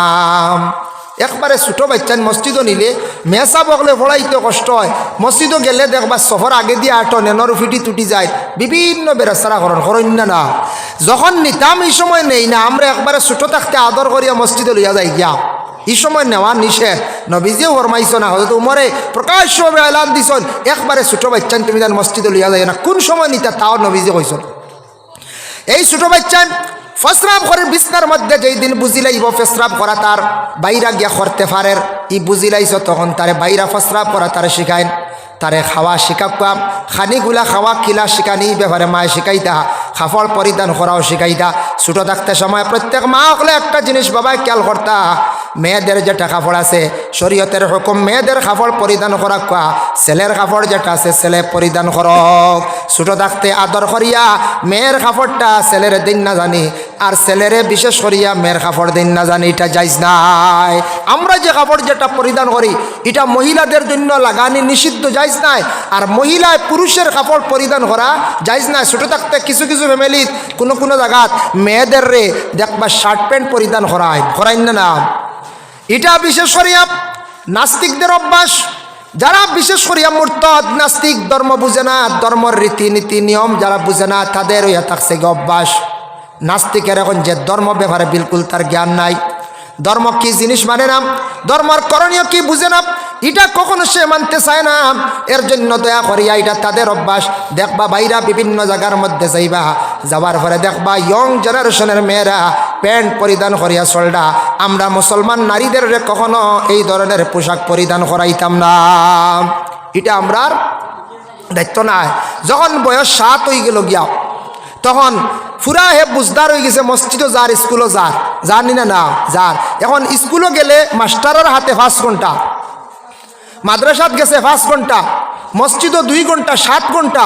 একবারে ছোটো বাচ্চান মসজিদও নিলে মেসা বকলে পড়াইতে কষ্ট হয়। মসজিদও গেলে দেখবা সফর আগে দিয়ে আটো নেনর ফিটি টুটি যায়, বিভিন্ন বেরাসারা করেন না। যখন নিতাম এই সময় নেই না, আমরা একবারে ছোটো থাকতে আদর করিয়া মসজিদে লইয়া যাই গিয়া। এই সময় নেওয়া নিষেধ, নবীজিও ফরমাইছ না, হয়ত উমরে প্রকাশ্যভাবে এলান দিছন একবারে ছোটো বাচ্চান তুমি তার মসজিদে লইয়া যাই না। কোন সময় নিতা তাও নবীজি কইছন। এই ছোটো বাচ্চান ফসরাব করে বিছনার মধ্যে যেই দিন বুঝিলাইব ফেসরাব করা তার বাইরা গিয়া করতে পারের, ই বুঝিলাইছ তখন তারে বাইরা ফসরাব করা তারে শিখাইন, তারে খাওয়া শিখাবা, খানিগুলা খাওয়া খিলা শিখানি ব্যাপারে মায়ে শিখাইতা, কাপড় পরিধান করাও শিখাইতা। ছোটো থাকতে সময় প্রত্যেক মা হলে একটা জিনিস বাবাই খেয়াল করতা, মেয়েদের যেটা কাপড় আছে শরীয়তের হুকুম মেয়েদের কাপড় পরিধান করা কোয়া ছেলের কাপড় যেটা আছে ছেলে পরিধান করক ছোট থাকতে আদর করিয়া মেয়ের কাপড়টা ছেলের দিন না জানি আর ছেলেরে বিশেষ করিয়া মেয়ের কাপড় দিন না জানি এটা জায়েজ নাই আমরা যে কাপড় যেটা পরিধান করি এটা মহিলাদের জন্য লাগানি নিষিদ্ধ জায়েজ নাই আর মহিলায় পুরুষের কাপড় পরিধান করা জায়েজ নাই ছোট থাকতে কিছু কিছু ফ্যামিলিত কোনো কোনো জায়গাত মেয়েদের রে দেখবা শার্ট প্যান্ট পরিধান করাই না এটা বিশেষ করিয়া নাস্তিকদের অভ্যাস যারা বিশেষ করিয়া মুরতাদ নাস্তিক ধর্ম বুঝে না ধর্মের রীতিনীতি নিয়ম যারা বুঝে না তাদের ইয়া থাকছে অভ্যাস নাস্তিকের এখন যে ধর্ম ব্যাপারে বিলকুল তার জ্ঞান নাই ধর্ম কি জিনিস মানে না ধর্মের করণীয় কি বুঝে না এটা কখনো সে মানতে চায় না এর জন্য দয়া করিয়া এটা তাদের অভ্যাস দেখবা বাইরা বিভিন্ন জায়গার মধ্যে যাবার পরে দেখবা ইয়ং জেনারেশনের মেয়েরা প্যান্ট পরিধান করিয়া চলডা আমরা মুসলমান নারীদের কখনো এই ধরনের পোশাক পরিধান করাইতাম না এটা আমরার দায়িত্ব নাই যখন বয়স 7 হয়ে গেল গিয়া তখন পুরা হে বুঝদার হয়ে গেছে মসজিদও যার স্কুলও জানি না যার এখন স্কুলও গেলে মাস্টারের হাতে 5 ঘন্টা মাদ্রাসাত গেছে 5 ঘন্টা মসজিদও 2 ঘন্টা 7 ঘন্টা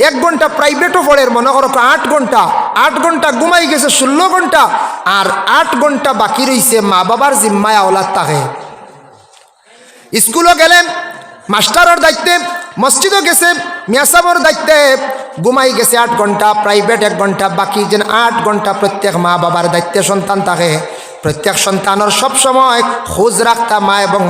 1 ঘন্টা প্রাইভেটও পড়ে মনে করো 8 ঘন্টা ঘুমাই গেছে 16 ঘন্টা আর 8 ঘন্টা বাকি রয়েছে মা বাবার জিম্মায় আওলাদ থাকে স্কুলও গেলেন মাস্টারের দায়িত্বে মসজিদও গেছে মিয়াসাবর দায়িত্বে ঘুমাই গেছে 8 ঘন্টা প্রাইভেট 1 ঘন্টা বাকি যেন 8 ঘন্টা প্রত্যেক মা বাবার দায়িত্বে সন্তান থাকে প্রত্যেক সন্তানের সব সময় খোঁজ রাখতা মা এবং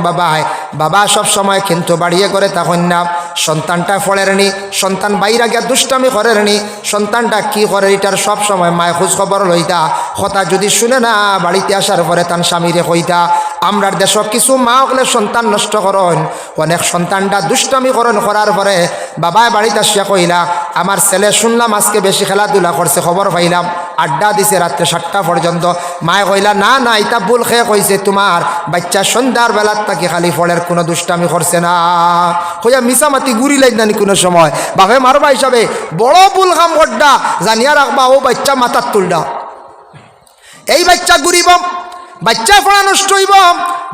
বাবা সব সময় কিন্তু বাড়িয়ে করে তখন না সন্তানটা ফলেরনি সন্তান বাইরে গিয়া দুষ্টামি করেনি সন্তানটা কি করে এটার সব সময় মায় খোঁজ খবর লইতা কথা যদি শুনে না বাড়িতে আসার পরে তার স্বামীরে কইতা আমরার দেশ কিছু মা হলে সন্তান নষ্ট করেন অনেক সন্তানটা দুষ্টামি করার পরে বাবায় বাড়িতে আসিয়া কইলা আমার ছেলে শুনলাম আজকে বেশি খেলাধুলা করছে খবর পাইলাম আড্ডা দিছে রাত্রে 7টা পর্যন্ত মায় কইলা না এটা ভুল খেয়ে কইছে তোমার বাচ্চা সন্ধ্যার বেলার তাকে খালি ফলের কোনো দুষ্টামি করছে না কইয়া মিসামাতি গুড়ি লাইন নানি কোনো সময় বাপে মারবা হিসাবে বড় ভুল কাম করডা জানিয়া রাখবা ও বাচ্চা মাথার তুলডা এই বাচ্চা ঘুরিব বাচ্চা পড়া নষ্ট হইব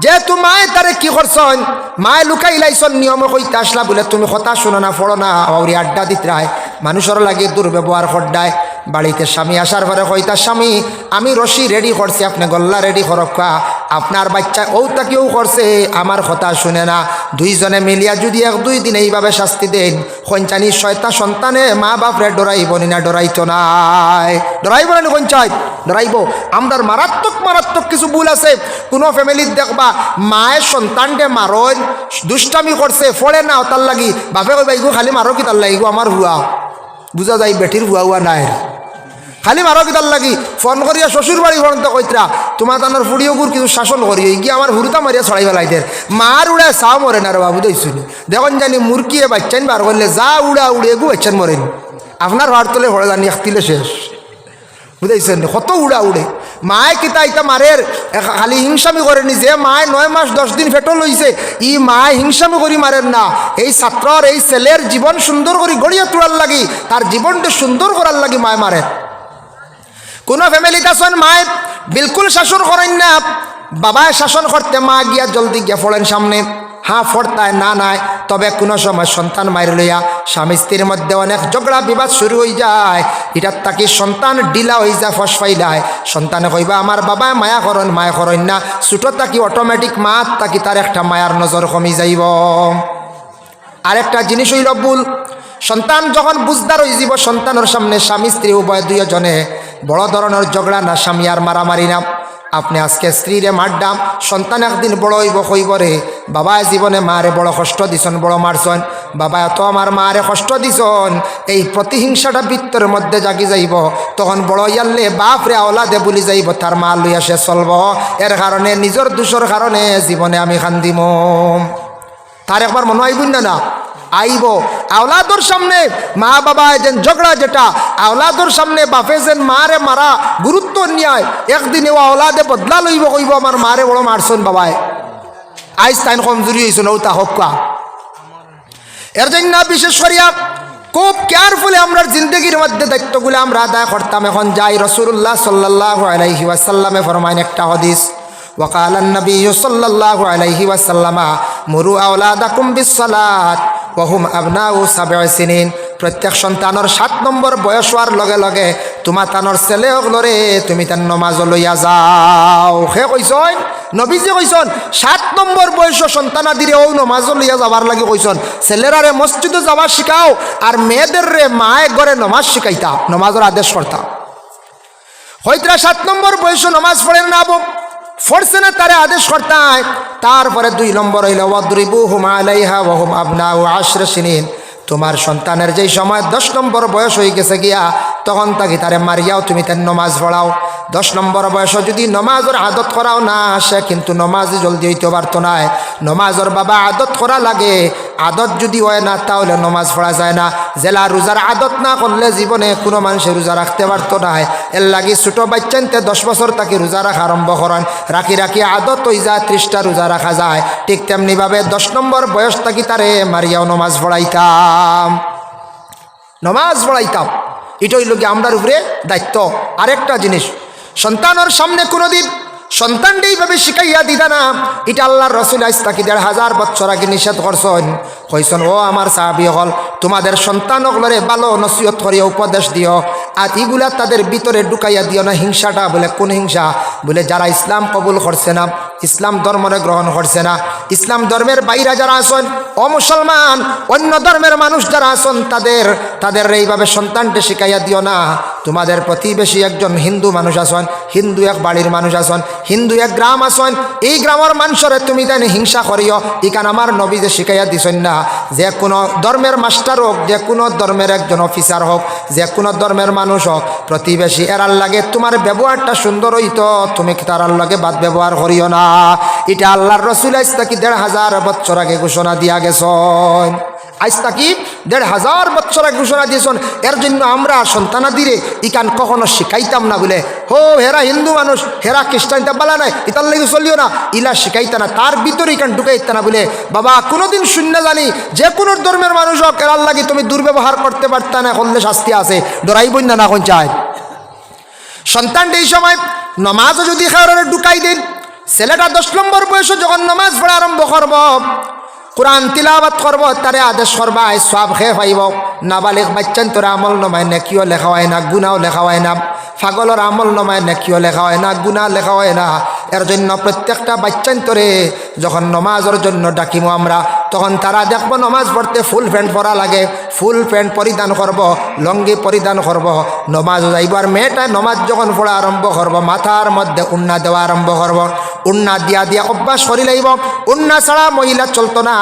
যেহেতু মায়ে তারে কি করছেন মায়ে লুকাই লাইছন নিয়মে কইতে আসলা বলে তুমি কথা শোনো না পড়ো না ওরি আড্ডা দিতে রায় মানুষের লাগে দুর্ব্যবহার করডায় বাড়িতে স্বামী আসার পরে কইতা স্বামী আমি রশি রেডি করছি আপনি গল্লা রেডি করক্কা আপনার বাচ্চা তাকেও করছে আমার কথা শুনে না দুইজনে মিলিয়া যদি 1-2 দিন এইভাবে শাস্তি দেন কঞ্চানি শয়তা সন্তানে মা বাপরে ডরাইব না ডরাইতো নাই ডরাইব না কঞ্চাই ডরাইব আমরার মারাত্মক কিছু ভুল আছে কোনো ফ্যামিলির দেখবা মায়ের সন্তানকে মারন দুষ্টামি করছে ফলে না তার লাগি বাপে কইবা ইগো খালি মারো কি তার লাগিগো আমার হুয়া বুঝা যায় বেটির হুয়া নাই খালি মারো কি তার লাগি ফোন করিয়া শ্বশুর বাড়ি ফোন কইতরা তোমার তানোর ফুড়িও গুড় কিছু শাসন করি গিয়ে আমার হুরুতা মারিয়া ছড়াই ফেলাইদের মার উড়ায় চাও মরে না রে বাবু দেখছুনি দেখুন জানি মুরগিয়ে বাচ্চান বার করলে যা উড়ে গু বাচ্চান মরেন আপনার ভার তোলে হরে জানি একতিলে শেষ বুঝাইছেন কত উড়ে মায়ে কিতা ইতা মারের খালি হিংসামি করেনি যে মায়ে 9 মাস 10 দিন ফেটো লইছে ই মায়ে হিংসামি করি মারেন না এই ছাত্রর এই ছেলের জীবন সুন্দর করে গড়িয়া তোলার লাগি তার জীবনটা সুন্দর করার লাগি মায়ে মারে কোনো ফ্যামিলিতে আছেন মায়ে বিলকুল শাসন করেন না বাবায় শাসন করতে মা গিয়া জলদি গিয়া ফোড়েন সামনে হ্যাঁ ফোড়তায় না নাই তবে কোনো সময় সন্তান মায়ের লইয়া স্বামী স্ত্রীর মধ্যে অনেক ঝগড়া বিবাদ শুরু হয়ে যায় এটার তাকে সন্তান ডিলা হয়ে যায় ফস ফাইলায় সন্তানে কইবা আমার বাবায় মায়া করেন না ছোটো তাকি অটোমেটিক মা তাকি তার একটা মায়ার নজর কমি যাইব আরেকটা জিনিস হইল ভুল সন্তান যখন বুঝদার হয়ে যাব সন্তানের সামনে স্বামী স্ত্রী উভয় দুইজনে বড় ধরনের ঝগড়া না স্বামী আর মারামারি না আপনি আজকে স্ত্রীরে মারডাম সন্তান একদিন বড় হইব কইব রে বাবায় জীবনে মারে বড় কষ্ট দিছন বড় মারছন বাবা এত আমার মারে কষ্ট দিছন এই প্রতিহিংসাটা বৃত্তের মধ্যে জাগি যাইব তখন বড় ইয়াল্লে বাপরে আওলাদে বলি যাইব তার মা লইয়া সে চলব এর কারণে নিজের দোষের কারণে জীবনে আমি খান্দিম তার একবার মনে হইব না আইব আওলাদর সামনে মা বাবা যেন ঝগড়া যেটা আওলাদর সামনে বাপে যেন মারে মারা গুরুত্ব নিয়ায় একদিনে ও আওলাদে বদলা লইব কইব আমার মারে বড় মারছন বাবায় আইস তাইন কমজোরি হয়েছ নৌতা হকা এর জন্য বিশেষ করিয়া খুব কেয়ারফুলি আমরা জিন্দগির মধ্যে দায়িত্বগুলো আমরা আদায় করতাম এখন যাই রাসূলুল্লাহ সাল্লাল্লাহু আলাইহি ওয়াসাল্লামে ফরমাইন একটা হাদিস وقال النبي صلى الله عليه وسلم مروا أولادكم بالصلاة وهم أبناء 7 سنين। প্রত্যেক সন্তানের 7 নম্বর বয়স হওয়ার লগে লগে তোমার তানোর ছেলে হলরে তুমি তার নমাজ লইয়া যাও। সে কইসন নবীজি কইসন 7 নম্বর বয়স সন্তানাদিরে ও নমাজ লইয়া যাবার লাগি কইসন। ছেলেরারে মসজিদে যাওয়া শিখাও আর মেয়েদের রে মায়ে ঘরে নমাজ শিখাইতা, নমাজের আদেশ করতা। হয়তরা 7 নম্বর বয়স নমাজ পড়েন না ফরছে না তারে আদেশ করতায়। তারপরে 2 নম্বর হইল ওয়াদরিবুহুম আলাইহা ওয়া হুম আবনাউ 10 সিনিন। তোমার সন্তানের যেই সময় 10 নম্বর বয়স হয়ে গেছে গিয়া তখন তাকে তারে মারিয়াও তুমি তার নমাজ পড়াও। 10 নম্বর বয়স যদি নমাজের আদত করাও না সে কিন্তু নমাজই জলদি হইতে পারতো না। নমাজের বাবা আদত করা লাগে, আদত যদি হয় না তাহলে নমাজ পড়া যায় না। জেলা রোজার আদত না করলে জীবনে কোনো মানুষের রোজা রাখতে পারতো না। এর লাগি ছোটো বাচ্চানতে 10 বছর তাকে রোজা রাখা আরম্ভ করেন, রাখি রাখি আদত হয়ে যায় 30টা রোজা রাখা যায়। ঠিক তেমনিভাবে 10 নম্বর বয়স থাকি তারে মারিয়াও নমাজ পড়াইতাম, নমাজ পড়াইতাম। এটা হইল কি আমরার উপরে দায়িত্ব। আরেকটা জিনিস, সন্তানের সামনে কোনোদিন সন্তানটা এইভাবে শিখাইয়া দিতা না। এটা আল্লাহর রসুল আজ তাকে 1500 বছর আগে নিষেধ করছেন। কইসন ও আমার সাহাবী হল তোমাদের সন্তান হলরে ভালো নসিহত করিয়া উপদেশ দিও, আর এগুলা তাদের ভিতরে ঢুকাইয়া দিও না। হিংসাটা বলে কোন হিংসা? বলে যারা ইসলাম কবুল করছে না, ইসলাম ধর্মরে গ্রহণ করছে না, ইসলাম ধর্মের বাইরে যারা আছেন অমুসলমান অন্য ধর্মের মানুষ যারা আছেন তাদের এইভাবে সন্তানকে শিখাইয়া দিও না। তোমাদের প্রতিবেশী একজন হিন্দু মানুষ আছেন, হিন্দু এক বাড়ির মানুষ আছেন, হিন্দু এক গ্রাম আছেন, এই গ্রামের মানুষরে তুমি তাই হিংসা করিও। ইকান আমার নবী যে শিখাইয়া দিছেন না, যে কোনো ধর্মের মাস্টার হোক, যে কোনো ধর্মের একজন অফিসার হোক, যে কোনো ধর্মের মানুষ হোক, প্রতিবেশী এরার লাগে তোমার ব্যবহারটা সুন্দর হইতো, তুমি তারার লাগে বাদ ব্যবহার করিও না। এটা আল্লাহর রসুল আজ তাকি 1500 বছর আগে ঘোষণা দিয়া গেছেন। আজ তাকি 1500 বছর আগে ঘোষণা দিয়েছেন। এর জন্য আমরা সন্তানাদিরে ইকান কখনো শিখাইতাম না বলে হো হেরা হিন্দু মানুষ, হেরা খ্রিস্টানটা বলা নাই, ইতার লাগে চলিও না, ইলা শিখাইতা না, তার ভিতরে ইকান ঢুকাইতা না বলে বাবা কোনোদিন শূন্য জানি যে কোনো ধর্মের মানুষ হোক এরার লাগে তুমি দুর্ব্যবহার করতে পারতা না, করলে শাস্তি আছে, ডরাইবই না কোন চায়। সন্তানটা এই সময় নমাজও যদি খাওয়ারে ঢুকাই দিন, ছেলেটা 10 নম্বর বয়সে যখন নমাজ পড়া আরম্ভ করব, কোরআন তিলাওয়াত করব, তারে আদেশ করবা সব খেয়ে পাইব। নাবালিক বাচ্চান তোর আমল নমায় নেকিও লেখা হয় না, গুনাও লেখা হয় না। পাগলের আমল নমায় নেকিও লেখা হয় না, গুনাহ লেখা হয় না। এর জন্য প্রত্যেকটা বাচ্চান তোরে যখন নমাজের জন্য ডাকিমো আমরা, তখন তারা দেখবো নমাজ পড়তে ফুল প্যান্ট পরা লাগে, ফুল প্যান্ট পরিধান করব, লঙ্গি পরিধান করব, নমাজ যাইব। আর মেয়েটা নমাজ যখন পড়া আরম্ভ করব, মাথার মধ্যে উন্না দেওয়া আরম্ভ করব, উন্না দিয়া দিয়া অভ্যাস করি লাইব। উন্না ছাড়া মহিলা চলতো না,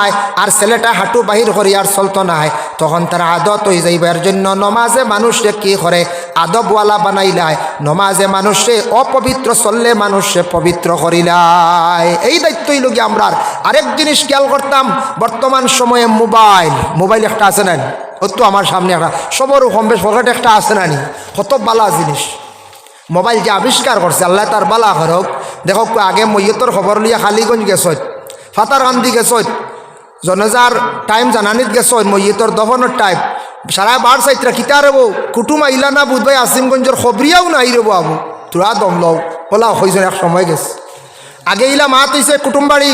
আর ছেলেটা হাঁটু বাহির করি আর চলতো না, তখন তারা আদত হয়ে যাইব। এর জন্য নমাজে মানুষে কি করে আদবওয়ালা বানাইলায়, নমাজে মানুষে অপবিত্র চললে মানুষে পবিত্র করিলায়। এই দায়িত্বই লোক আমরা। আরেক জিনিস খেয়াল করতাম, বর্তমান সময়ে মোবাইল একটা আছে না, ও তো আমার সামনে একটা সবরও কম বেশ পকেটে একটা আছে না, কত বালা জিনিস মোবাইল যে আবিষ্কার করছে আল্লাহ তার বালা করক। দেখো আগে মৈয়তর খবর লিয়া খালিগঞ্জ গেছত, ফাতার কান্দি গেছত, জনজার টাইম জানানিত গেছত, মৈয়তর দফনের টাইম সারা 12 সাইটরা কিতা রব কুটুম আইলা না বুধ ভাই আসিমগঞ্জের খবরিয়াও নাই রব আবু তোরা দম লও ওলা হয়েছেন এক সময় গেছে। আগে ইলা মাত হয়েছে কুটুমবাড়ি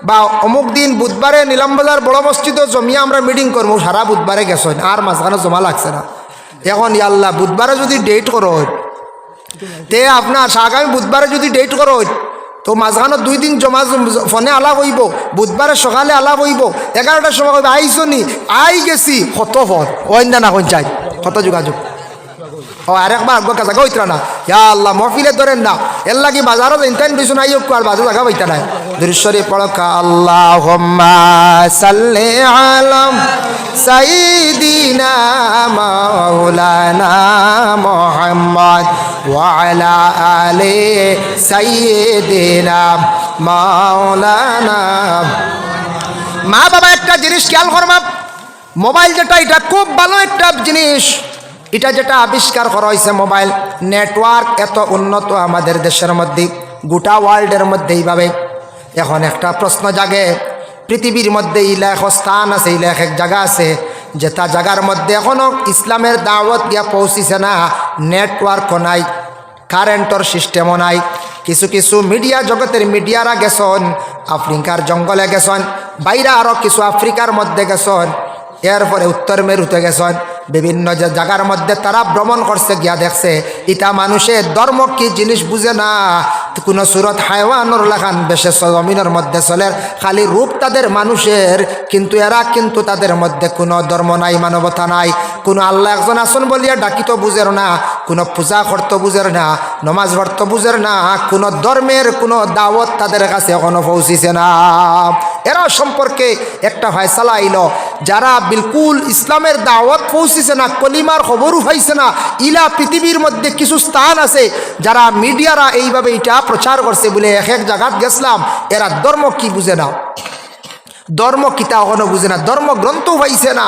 বা অমুক দিন বুধবারে নিলামবাজার বড় মসজিদে জমিয়া আমরা মিটিং করবো, সারা বুধবারে গেছেন আর মাঝখানে জমা লাগছে না। এখন ইয়াল্লা বুধবারে যদি ডেট করো তে আপনার আগামী বুধবারে যদি ডেট করো তো মাঝখানে 2 দিন জমা ফোনে আলাপ হইব, বুধবারে সকালে আলাপ হইব, 11টার সময় কইব আইসো নি, আই গেছি, কত ফোন অন্য না কোন চাই কত যোগাযোগ। ও আরেকবার জায়গা হইতরা না, ইয়া আল্লাহ মহফিলে ধরেন না, এর লাগি বাজারও ইন্টারন বেশি নাই আর বাজে জায়গা হইতা নাই। দৃশ্যরে পড়কা আল্লাহুম্মা সাল্লি আলা সাইয়্যিদিনা মাওলানা মুহাম্মদ ওয়া আলা আলি সাইয়্যিদিনা মাওলানা। মা বাবা একটা জিনিস খেয়াল করবা, মোবাইল যেটা এটা খুব ভালো একটা জিনিস, এটা যেটা আবিষ্কার করা হয়েছে মোবাইল নেটওয়ার্ক এত উন্নত আমাদের দেশের মধ্যে, গোটা ওয়ার্ল্ডের মধ্যে এইভাবে। এখন একটা প্রশ্ন জাগে, পৃথিবীর মধ্যে ইলা এক স্থান আছে, ইলা এক জায়গা আছে যেটা জায়গার মধ্যে এখনও ইসলামের দাওয়াত গিয়া পৌঁছিছে না, নেটওয়ার্কও নাই, কারেন্টর সিস্টেমও নাই, কিছু কিছু মিডিয়া জগতের মিডিয়ারা গেছন আফ্রিকার জঙ্গলে গেছন, বাইরে আরও কিছু আফ্রিকার মধ্যে গেছন, এরপরে উত্তর মেরুতে গেছন, বিভিন্ন যে জায়গার মধ্যে তারা ভ্রমণ করছে, গিয়া দেখছে ইটা মানুষের ধর্ম কি জিনিস বুঝে না। কোনো সুরত হায়ওয়ানোর লাখান বেশে জমিনের মধ্যে চলে, খালি রূপ তাদের মানুষের, কিন্তু এরা কিন্তু তাদের মধ্যে কোনো ধর্ম নাই, মানবতা নাই, কোনো আল্লাহ একজন আসন বলিয়া ডাকিত বুঝের না, কোনো পূজা করত বুঝের না, নমাজ পড়ত বুঝের না, কোনো ধর্মের কোনো দাওয়াত তাদের কাছে এখনো পৌঁছিছে না। এরা সম্পর্কে একটা ফয়সালা আইল, যারা বিলকুল ইসলামের দাওয়াত পৌঁছিছে না, কলিমার খবরও পাইছে না, ইলা পৃথিবীর মধ্যে কিছু স্থান আছে যারা মিডিয়ারা এইভাবে এটা প্রচার করছে বলে এক এক জায়গাত গেছিলাম, এরা ধর্ম কি বুঝে না, ধর্ম কিতা এখনো বুঝে না, ধর্ম গ্রন্থ পাইছে না,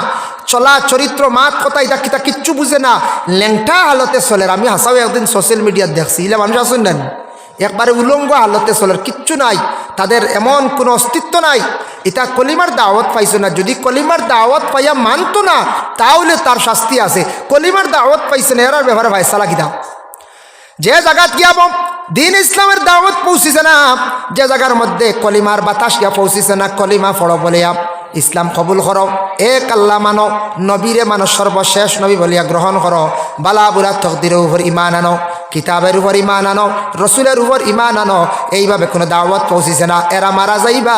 চলা চরিত্র মাত কথা এটা কিতা কিচ্ছু বুঝে না, ল্যাংটা হালতে চলে। আমি হাসাও একদিন সোশ্যাল মিডিয়াত দেখছি, ইলা মানুষ আসুন না একবারে উলঙ্গ হালতে চলে, কিচ্ছু নাই, তাদের এমন কোনো অস্তিত্ব নাই। এটা কলিমার দাওয়াত পাইছে না, যদি কলিমার দাওয়াত পাইয়া মানতো না তাহলে তার শাস্তি আছে। কলিমার দাওয়াত পাইছে না, এরার ব্যাপারে ফায়সালা কিতা। যে জায়গাত গিয়াব দিন ইসলামের দাওয়াত পৌঁছিছে না, যে জায়গার মধ্যে কলিমার বাতাস গিয়া পৌঁছিছে না, কলিমা ফড় বলিয়া ইসলাম কবুল করো, এক আল্লাহ মানো, নবীরে মানো, সর্বশেষ নবী বলিয়া গ্রহণ করো, বালা বুড়া তকদিরের উপর ইমান আনো, কিতাবের উপর ইমান আনো, রসুলের উপর ইমান আনো, এইভাবে কোনো দাওয়াত পৌঁছিছে না, এরা মারা যাইবা,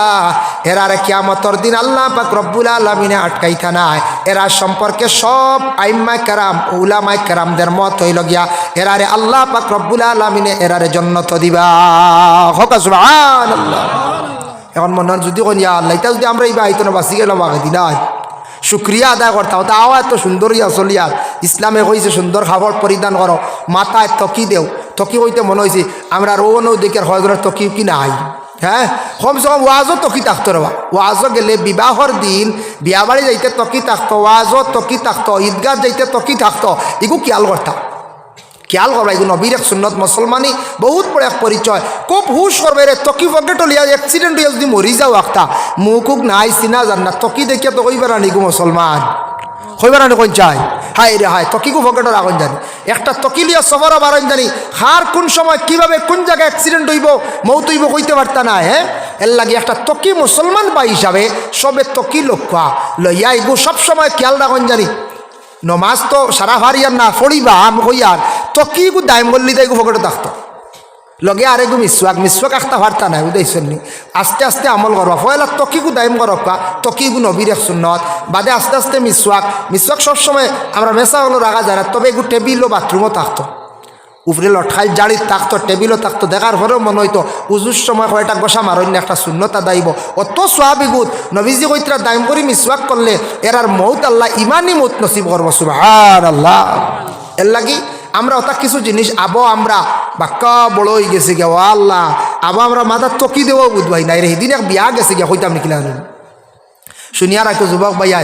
এরারে কিয়ামতের দিন আল্লাহ পাক রব্বুল আলামিনে আটকাইতা নাই। এরা সম্পর্কে সব আইম্মায়ে কেরাম উলামায়ে কেরামদের মত হইল গিয়া এরারে আল্লাহ পাক রব্বুল আলামিনে এরারে জান্নাত দিবা। হোক সুবহানাল্লাহ। এখন মনে যদি কোন ইয়া আল্লাহ, এটা যদি আমরা এই বাহিত না বাঁচি গেলাম আগে দিন শুক্রিয়া আদায় করতাম, তাও এত সুন্দরই আসলিয়া ইসলামে কইছে সুন্দর খাবার পরিধান করো, মাথায় তকি দেও, তকি হইতে মনে হয়েছে আমরা রোনও দেখে হজরের তকি কি নাই, হ্যাঁ কমসে কম ওয়াজও তকি থাকতো রে, ওয়াজও গেলে বিবাহর দিন বিয়া বাড়ি যাইতে তকি থাকতো, ওয়াজও তকি থাকতো, ঈদগাহ যাইতে তকি থাকতো, এগু খেয়াল করতাম, খেয়াল করবা, এগুলো নবীর এক সুন্নত, মুসলমানই বহুত বড় এক পরিচয়। খুব হুশ করবে রে, তকি পকেট লিয়া অ্যাক্সিডেন্ট হইয়া যদি মরি যাও একটা মুখুক নাই চিনা যান না, তকি দেখিয়া তো কইবার আনি গো মুসলমান, কইবার আনি কোন চাই, হাই রে হাই তকিগু পকেটের আগুন জানি, একটা তকি লিয়া সফর বারণ জানি, হার কোন সময় কিভাবে কোন জায়গায় অ্যাক্সিডেন্ট হইব মৌত হইব কইতে পারতা না। হ্যাঁ এর লাগে একটা তকি মুসলমান বা হিসাবে সবে তকি লক্ষ্য লইয়া এগু সবসময় খেয়াল রাখুন জানি। নমাজ তো সারা ভারিয়ার না ফড়িবা হইয়ার তকি গু দায়ম বললি তাই গু ফকেটে থাকতো, লগে আরে গু মিসওয়াক আখতা ভারতা নাই উদাইছেন নি, আস্তে আস্তে আমল করবা, পয়লা তকি গু দায়ম করবা, তকি গু নবীর এক সুন্নত, বাদে আস্তে আস্তে মিসওয়াক সবসময় আমরা মেসা হলো রাখা যায় না, তবে এগু টেবিল ও বাথরুমও থাকতো, উপরে লঠাই জাড়ি থাকতো, টেবিলও থাকতো, দেখার পরেও মনে হইতো উজুর সময় কয়টা গোসা মারন্য একটা শূন্যতা দাইব, অত সোয়াবিগুত নবীজি কইতরা দায়ম করি মিসওয়াক করলে এরার মৌত আল্লাহ ইমানই মৌত নসিব করবো, সুবহানাল্লাহ। এর লাগি আমরা ওটা কিছু জিনিস আমরা বাক্কা বড় হয়ে গেছে গে, ও আল্লাহ আমরা মাথার তকি দেবো বুধবাই নাই রে, সেদিন এক বিয়া গেছে গিয়া হইতাম নাকি শুনিয়া রাখো যুবক ভাইয়া,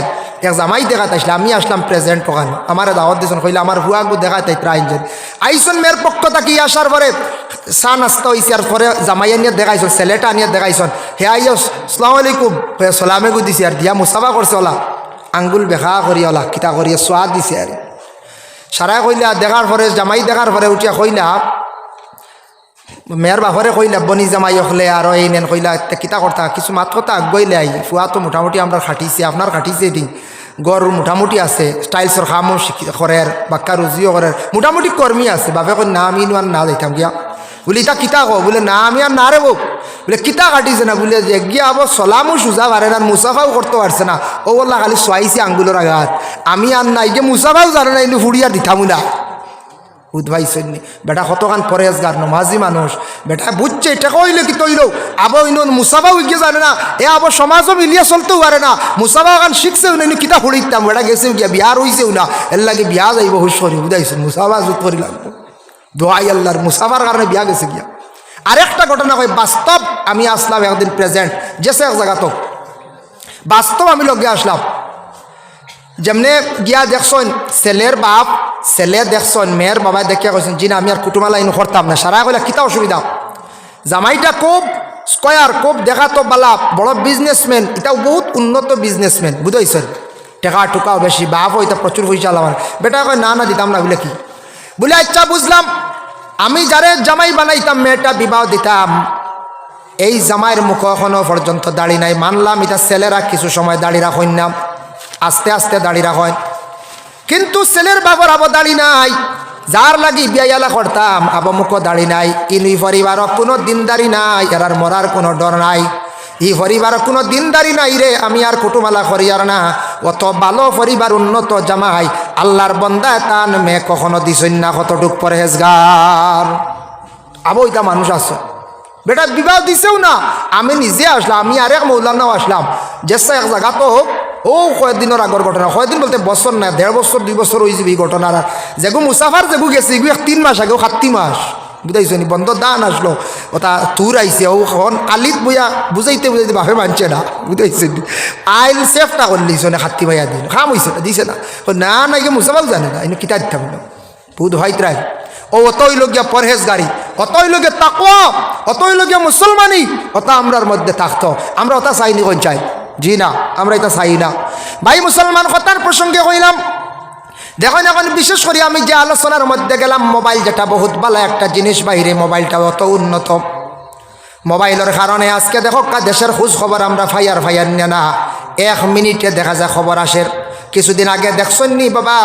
এক জামাই দেখাতে আসলে আমি আসলাম প্রেজেন্ট ওখানে, আমার দাওয়াত দিয়েছেন, কইলে আমার হুয়াগু দেখাতে আইনছেন, আইসন মেয়ের পক্ষ থাকি আসার পরে চা নাস্তা হয়েছে, আর পরে জামাইয়া নিয়ে দেখাইছেন, ছেলেটা নিয়ে দেখাইছেন, হে আইয়া আসসালামু আলাইকুম সালামে গু দিছি, আর দিয়া মুসাফা করছে ওলা আঙ্গুল বেখা করি ওলা কিতা করিয়া সোয়াদ দিছে, আর সারা কইলা দেখার পরে জামাই দেখার পরে উঠিয়া কইলা মেয়ের বাপরে কইলা বনি জামাই হলে আর এই নেন কইলা কিতা করতা কিছু মাত কথা আগুয়াইলে আই ফুয়া তো মোটামুটি আমরা খাটিছি, আপনার খাটিছে এটি গড় মোটামুটি আছে, স্টাইলসর খামও করের বাক্কা রুজিও করের মোটামুটি কর্মী আছে, বাপে কই না আমি আর না যাইতাম গিয়া, বলে ইটা কিতা কো, বলে না আমি আর না রে বউ, বলে কিতা কাটিছে না, বলে যে গিয়া আবার সলামও সুজা পারে না, মুসাফাও করতে পারছে না, ও বললা খালি সোয়াইছি আঙ্গুলের আঘাত, আমি আর নাই যে মুসাফাও জানে না, কিন্তু ফুড়িয়া দিতাম না উদ্ভাইসনি বেটা কতখান পরেজগার নমাজি মানুষ, বেটা বুঝছে এটা কইলে কি তৈল আবো ইন মুসাফা উইকে জানে না, এ আবো সমাজও মিলিয়ে চলতেও পারে না, মুসাফা খান শিখছেও না, কিতা ফুড়িতাম বেটা গেছেও গিয়া বিয়ার হইছেও না, এর লাগে বিয়া যাইব হুশ করি বুঝাইছেন, মুসাফা জুত করি লাগবো দোয়াই আল্লাহর, মুসাফার কারণে বিয়া গেছে গিয়া। আরেকটা ঘটনা কই বাস্তব, আমি আসলাম একদিন প্রেজেন্ট যেসে এক জায়গা তো বাস্তব আমি লগে আসলাম, যেমনে গিয়া দেখছেন ছেলের বাপ ছেলে দেখছেন মেয়ের বাবা দেখিয়া কইছেন জি না আমি আর কুটুমালা ইন করতাম না, সারা কইলা কিতা অসুবিধা, জামাইটা খুব স্কয়ার খুব দেখা তো বালা বড় বিজনেসম্যান, এটাও বহুত উন্নত বিজনেসম্যান বুঝাইছেন, টাকা টুকাও বেশি, বাপ হইতা প্রচুর পয়সা লাগান, বেটা কয় না না দিতাম না, বলে কি বলে আচ্ছা বুঝলাম আমি যারে জামাই বানাইতাম, মেয়েটা বিবাহ দিতাম, এই জামাইয়ের মুখ এখনো পর্যন্ত দাড়ি নাই। মানলাম এটা ছেলেরা কিছু সময় দাড়ি রাখেন না, আস্তে আস্তে দাড়ি রাখেন, কিন্তু ছেলের বাবার আবার দাড়ি নাই। যার লাগি বিয়াইলা করতাম আবার মুখ দাড়ি নাই। ইনি পরিবার কোনো দিনদারি নাই, এরার মরার কোনো ডর নাই। ই পরিবার কোনো দিনদারি নাই রে, আমি আর কুটুমালা করিয়ার না। অত ভালো পরিবার, উন্নত জামাই, আল্লাহর বন্দা তান মেয়ে কখনো দিছই না, কতটুক পরহেজগার। আবো এটা মানুষ আছে বেটা বিবাহ দিছেও না, আমি নিজে আসলাম, আমি আরেক মৌলানাও আসলাম, যে এক জায়গা তো ও কয়েকদিনের আগর ঘটনা, কয়েকদিন বলতে বছর না, 1.5 বছর 2 বছর হয়ে যাবে এই ঘটনার। যেগু মুসাফার যেগু গেছে এগু 3 মাস আগে, 7 মাস বুঝাইছ নি, বন্ধ দান আসলো, ওটা তুর আইসে, ও কালিত বইয়া বুঝাইতে বুঝাইতে বাপে মানছে না, বুঝাইছে আইল সেফটা করলিস না, 7 ভাইয়া দিন খাম হয়েছে না, দিছে না, না না গিয়ে মুসাফাও জানে না, এনে কিতা দিতাম না, বুধ ভাইতরাই। ও অতই লোকিয়া পরহেজগারি, অতই লোকে তাকওয়া, অতই লোকে মুসলমানি, ওটা আমরার মধ্যে থাকতো। আমরা ওটা চাইনি, কোন চাই? জি না, আমরা এটা চাই না। ভাই মুসলমান কথার প্রসঙ্গে কইলাম, দেখুন এখন বিশেষ করে আমি যে আলোচনার মধ্যে গেলাম, মোবাইল যেটা বহুত ভালো একটা জিনিস, বাইরে মোবাইলটা অত উন্নত। মোবাইলের কারণে আজকে দেখো দেশের খোঁজ খবর আমরা ফায়ার না, 1 মিনিটে দেখা যায় খবর আসে। কিছুদিন আগে দেখছেন নি বাবা,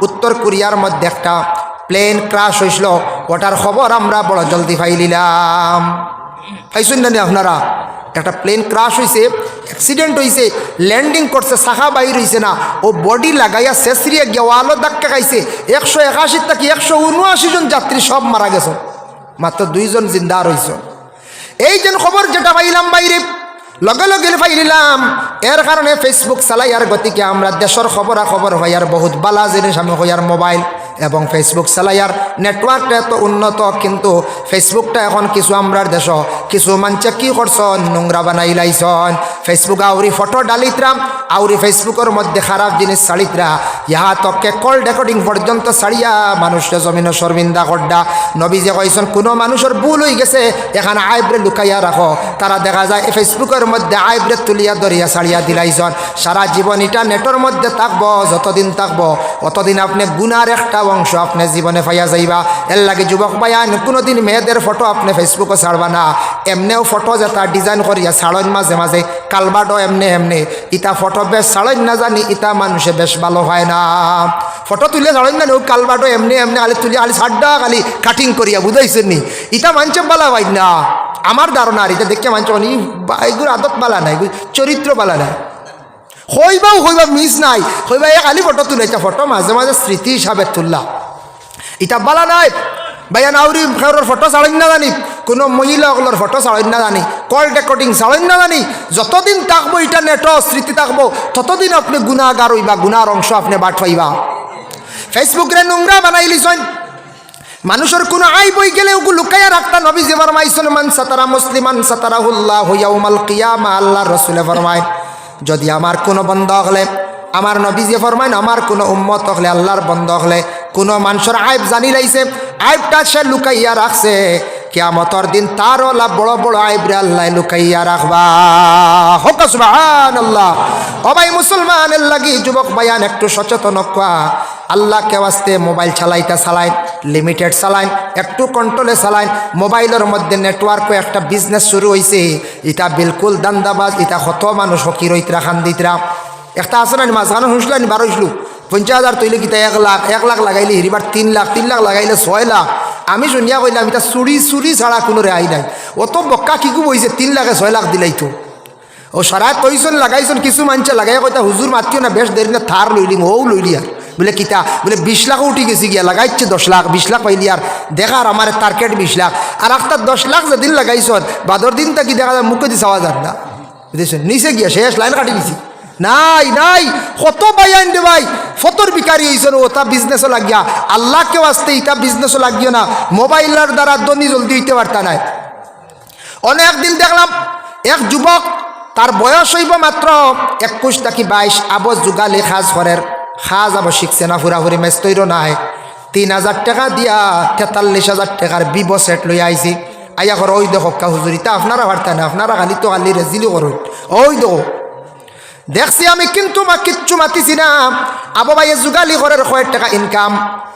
উত্তর কোরিয়ার মধ্যে একটা প্লেন ক্রাশ হয়েছিল, ওটার খবর আমরা বড় জলদি পাইলিলাম। পাইছেন না আপনারা? একটা প্লেন ক্রাশ হয়েছে, অ্যাক্সিডেন্ট হয়েছে, ল্যান্ডিং করছে, শাখা বাইর হয়েছে না, ও বডি লাগাইয়া শেষরিয়ে গিয়ে ওয়ালো ধাক্কা খাইছে। 181 থেকে 179 জন যাত্রী সব মারা গেছে, মাত্র 2 জন জিন্দা রয়েছে। এই যে খবর যেটা পাইলাম বাইরে, লগে লগে পাইলাম। এর কারণে ফেসবুক চালাইয়ার গতিকে আমরা দেশের খবরাখবর হইয়ার বহুত বালা জিনিস আমি হইয়ার মোবাইল এবং ফেসবুক চালাইয়ার নেটওয়ার্কটা এত উন্নত, কিন্তু ফেসবুকটা এখন কিছু আমরার দেশ কিছু মানুষে কি করছন, নোংরা বানাই লাইছন। ফেসবুক আউরি ফটো ডালিতরাম, আউরি ফেসবুকের মধ্যে খারাপ জিনিস ছাড়িতরা, ইহা তকে কল রেকর্ডিং পর্যন্ত ছাড়িয়া মানুষকে জমিনে শর্মিন্দা করডা। নবী যে কইছেন কোনো মানুষের ভুল হয়ে গেছে, এখানে আইব্রে লুকাইয়া রাখো, তারা দেখা যায় ফেসবুকের মধ্যে আইব্রে তুলিয়া ধরিয়া ছাড়িয়া দিলাইছন। সারা জীবন এটা নেটের মধ্যে থাকবো, যতদিন থাকবো অতদিন আপনি গুনার একটা অংশ আপনি জীবনে পাইয়া যাইবা। এর লাগে যুবক ভাইয়ান, কোনোদিন মেয়েদের ফটো আপনি ফেসবুকে ছাড়বা না। এমনিও ফটো যেটা ডিজাইন করিয়া ছাড়ন মাঝে মাঝে, কালবাটো এমনি এমনি, ইটা ফটো বেশ ছাড়ন না জানি, ইটা মানুষে বেশ ভালো হয় না। ফটো তুলে ছাড়ন না, কালবাটো এমনি এমনি আলি তুলি আলি ছাড়া খালি কাটিং করিয়া, বুঝাইছেন নি, ইটা মানুষে বালা পাই না। আমার ধারণা আর এটা দেখে মানুষ এগুলো আদত বালা নাই, চরিত্র বালা নাই। হইবাও মিস নাই, হইবা এক আলি ফটো তুলেছে, ফটো মাঝে মাঝে স্মৃতি হিসাবে তুললা, এটা বালা নাই। ভাইয়া নাউরি খেউরের ফটো ছাড়েন না জানি, কোনো মহিলাগুলোর ফটো ছাড়েন না জানি, কল রেকর্ডিং ছাড়েন না জানি। যতদিন থাকবো এটা নেট স্মৃতি থাকবো, ততদিন আপনি গুণাগার হইবা, গুনার অংশ আপনি বাট পাইবা। ফেসবুকে নোংরা বানাই লিছেন, মানুষের কোনো আই বই গেলে ওগুলো লুকাইয়া রাখতা। নবীজি ফরমাইছেন, মান সাতারা মুসলিমান সাতারাহুল্লাহু ইয়াউমাল কিয়ামা, আল্লাহর রাসূল ফরমায়, যদি আমার কোনো বন্ধ হলে, আমার নবীজি ফরমাইন, আমার কোনো উম্মত হলে, আল্লাহর বন্ধ হলে কোনো মানুষের আইব জানি লাইছে, আইবটা সে লুকাইয়া রাখছে, কিয়ামতের দিন তারও লাভ বড় বড় আইবরে আল্লাহ লুকাইয়া রাখবা। হোক সুবহানাল্লাহ। ও ভাই মুসলমানের লাগি যুবক ভাইয়ান একটু সচেতন হওয়া। আল্লাহকে ওয়াস্তে মোবাইল চালাইতে চালাইন, লিমিটেড চালাইন, একটু কন্ট্রোলে চালাইন। মোবাইলের মধ্যে নেটওয়ার্কও একটা বিজনেস শুরু হয়েছে, এটা বিলকুল দান্দাবাজ, এটা কত মানুষ হকি রইতরা খান্দিতরা। একটা আছে না মাঝখানে শুনছিলেন 12 50,000 তৈলে কিতা 1 লাখ লাগাইলে হিরিবার 3 লাখ, 3 লাখ লাগাইলে 6 লাখ। আমি শুনিয়া কইলাম এটা চুরি ছাড়া কোনো রেহাই নাই। অত বক্কা কিকু বইছে, 3 লাখে 6 লাখ দিলাই তো। ও সারা কইসন লাগাইছন, কিছু মানুষে লাগাই কইতা হুজুর মাতিও না, বেশ দেরি না থার লইলিম, ও লইলি আর বলে কিতা বলে 20 লাখও উঠি গেছি গিয়া, লাগাইছে 10 লাখ, 20 লাখ পাইলি আর দেখার আমার টার্গেট 20 লাখ। আর একটা 10 লাখ যেদিন লাগাইছন, বাদর দিন তা কি দেখা যায় মুখে দিয়ে চাওয়া যান না, বুঝেছেন, নিচে গিয়া শেষ লাইন কাটি দিছি। নাই নাই কত বাইন দে ভাই, ফতর বিকারি হয়েছে, ওটা বিজনেসও লাগিয়া। আল্লাহকেও আসতে ইটা বিজনেসও লাগিও না, মোবাইলের দ্বারা দনি জলদি হইতে পারতা নাই। অনেকদিন দেখলাম এক যুবক, তার বয়স হইব মাত্র 21 থেকে 22, আবো যুগালি খাজ ঘরের খাজ আবো শিখছে না, ফুরাফুরি মেস তৈর নাই। 3,000 টাকা দিয়া 43,000 টাকার বিবো সেট লই আইছি। আইয়া কর ওই দেখো কা হুজুর, ইটা আপনারা পারতা না, আপনারা খালি তো খালি রেজিলি করুন। ওই দেখো দেখছি আমি, কিন্তু কিচ্ছু মাতিছি না। আবু ভাই যুগালি ঘরের 1,000 টাকা ইনকাম,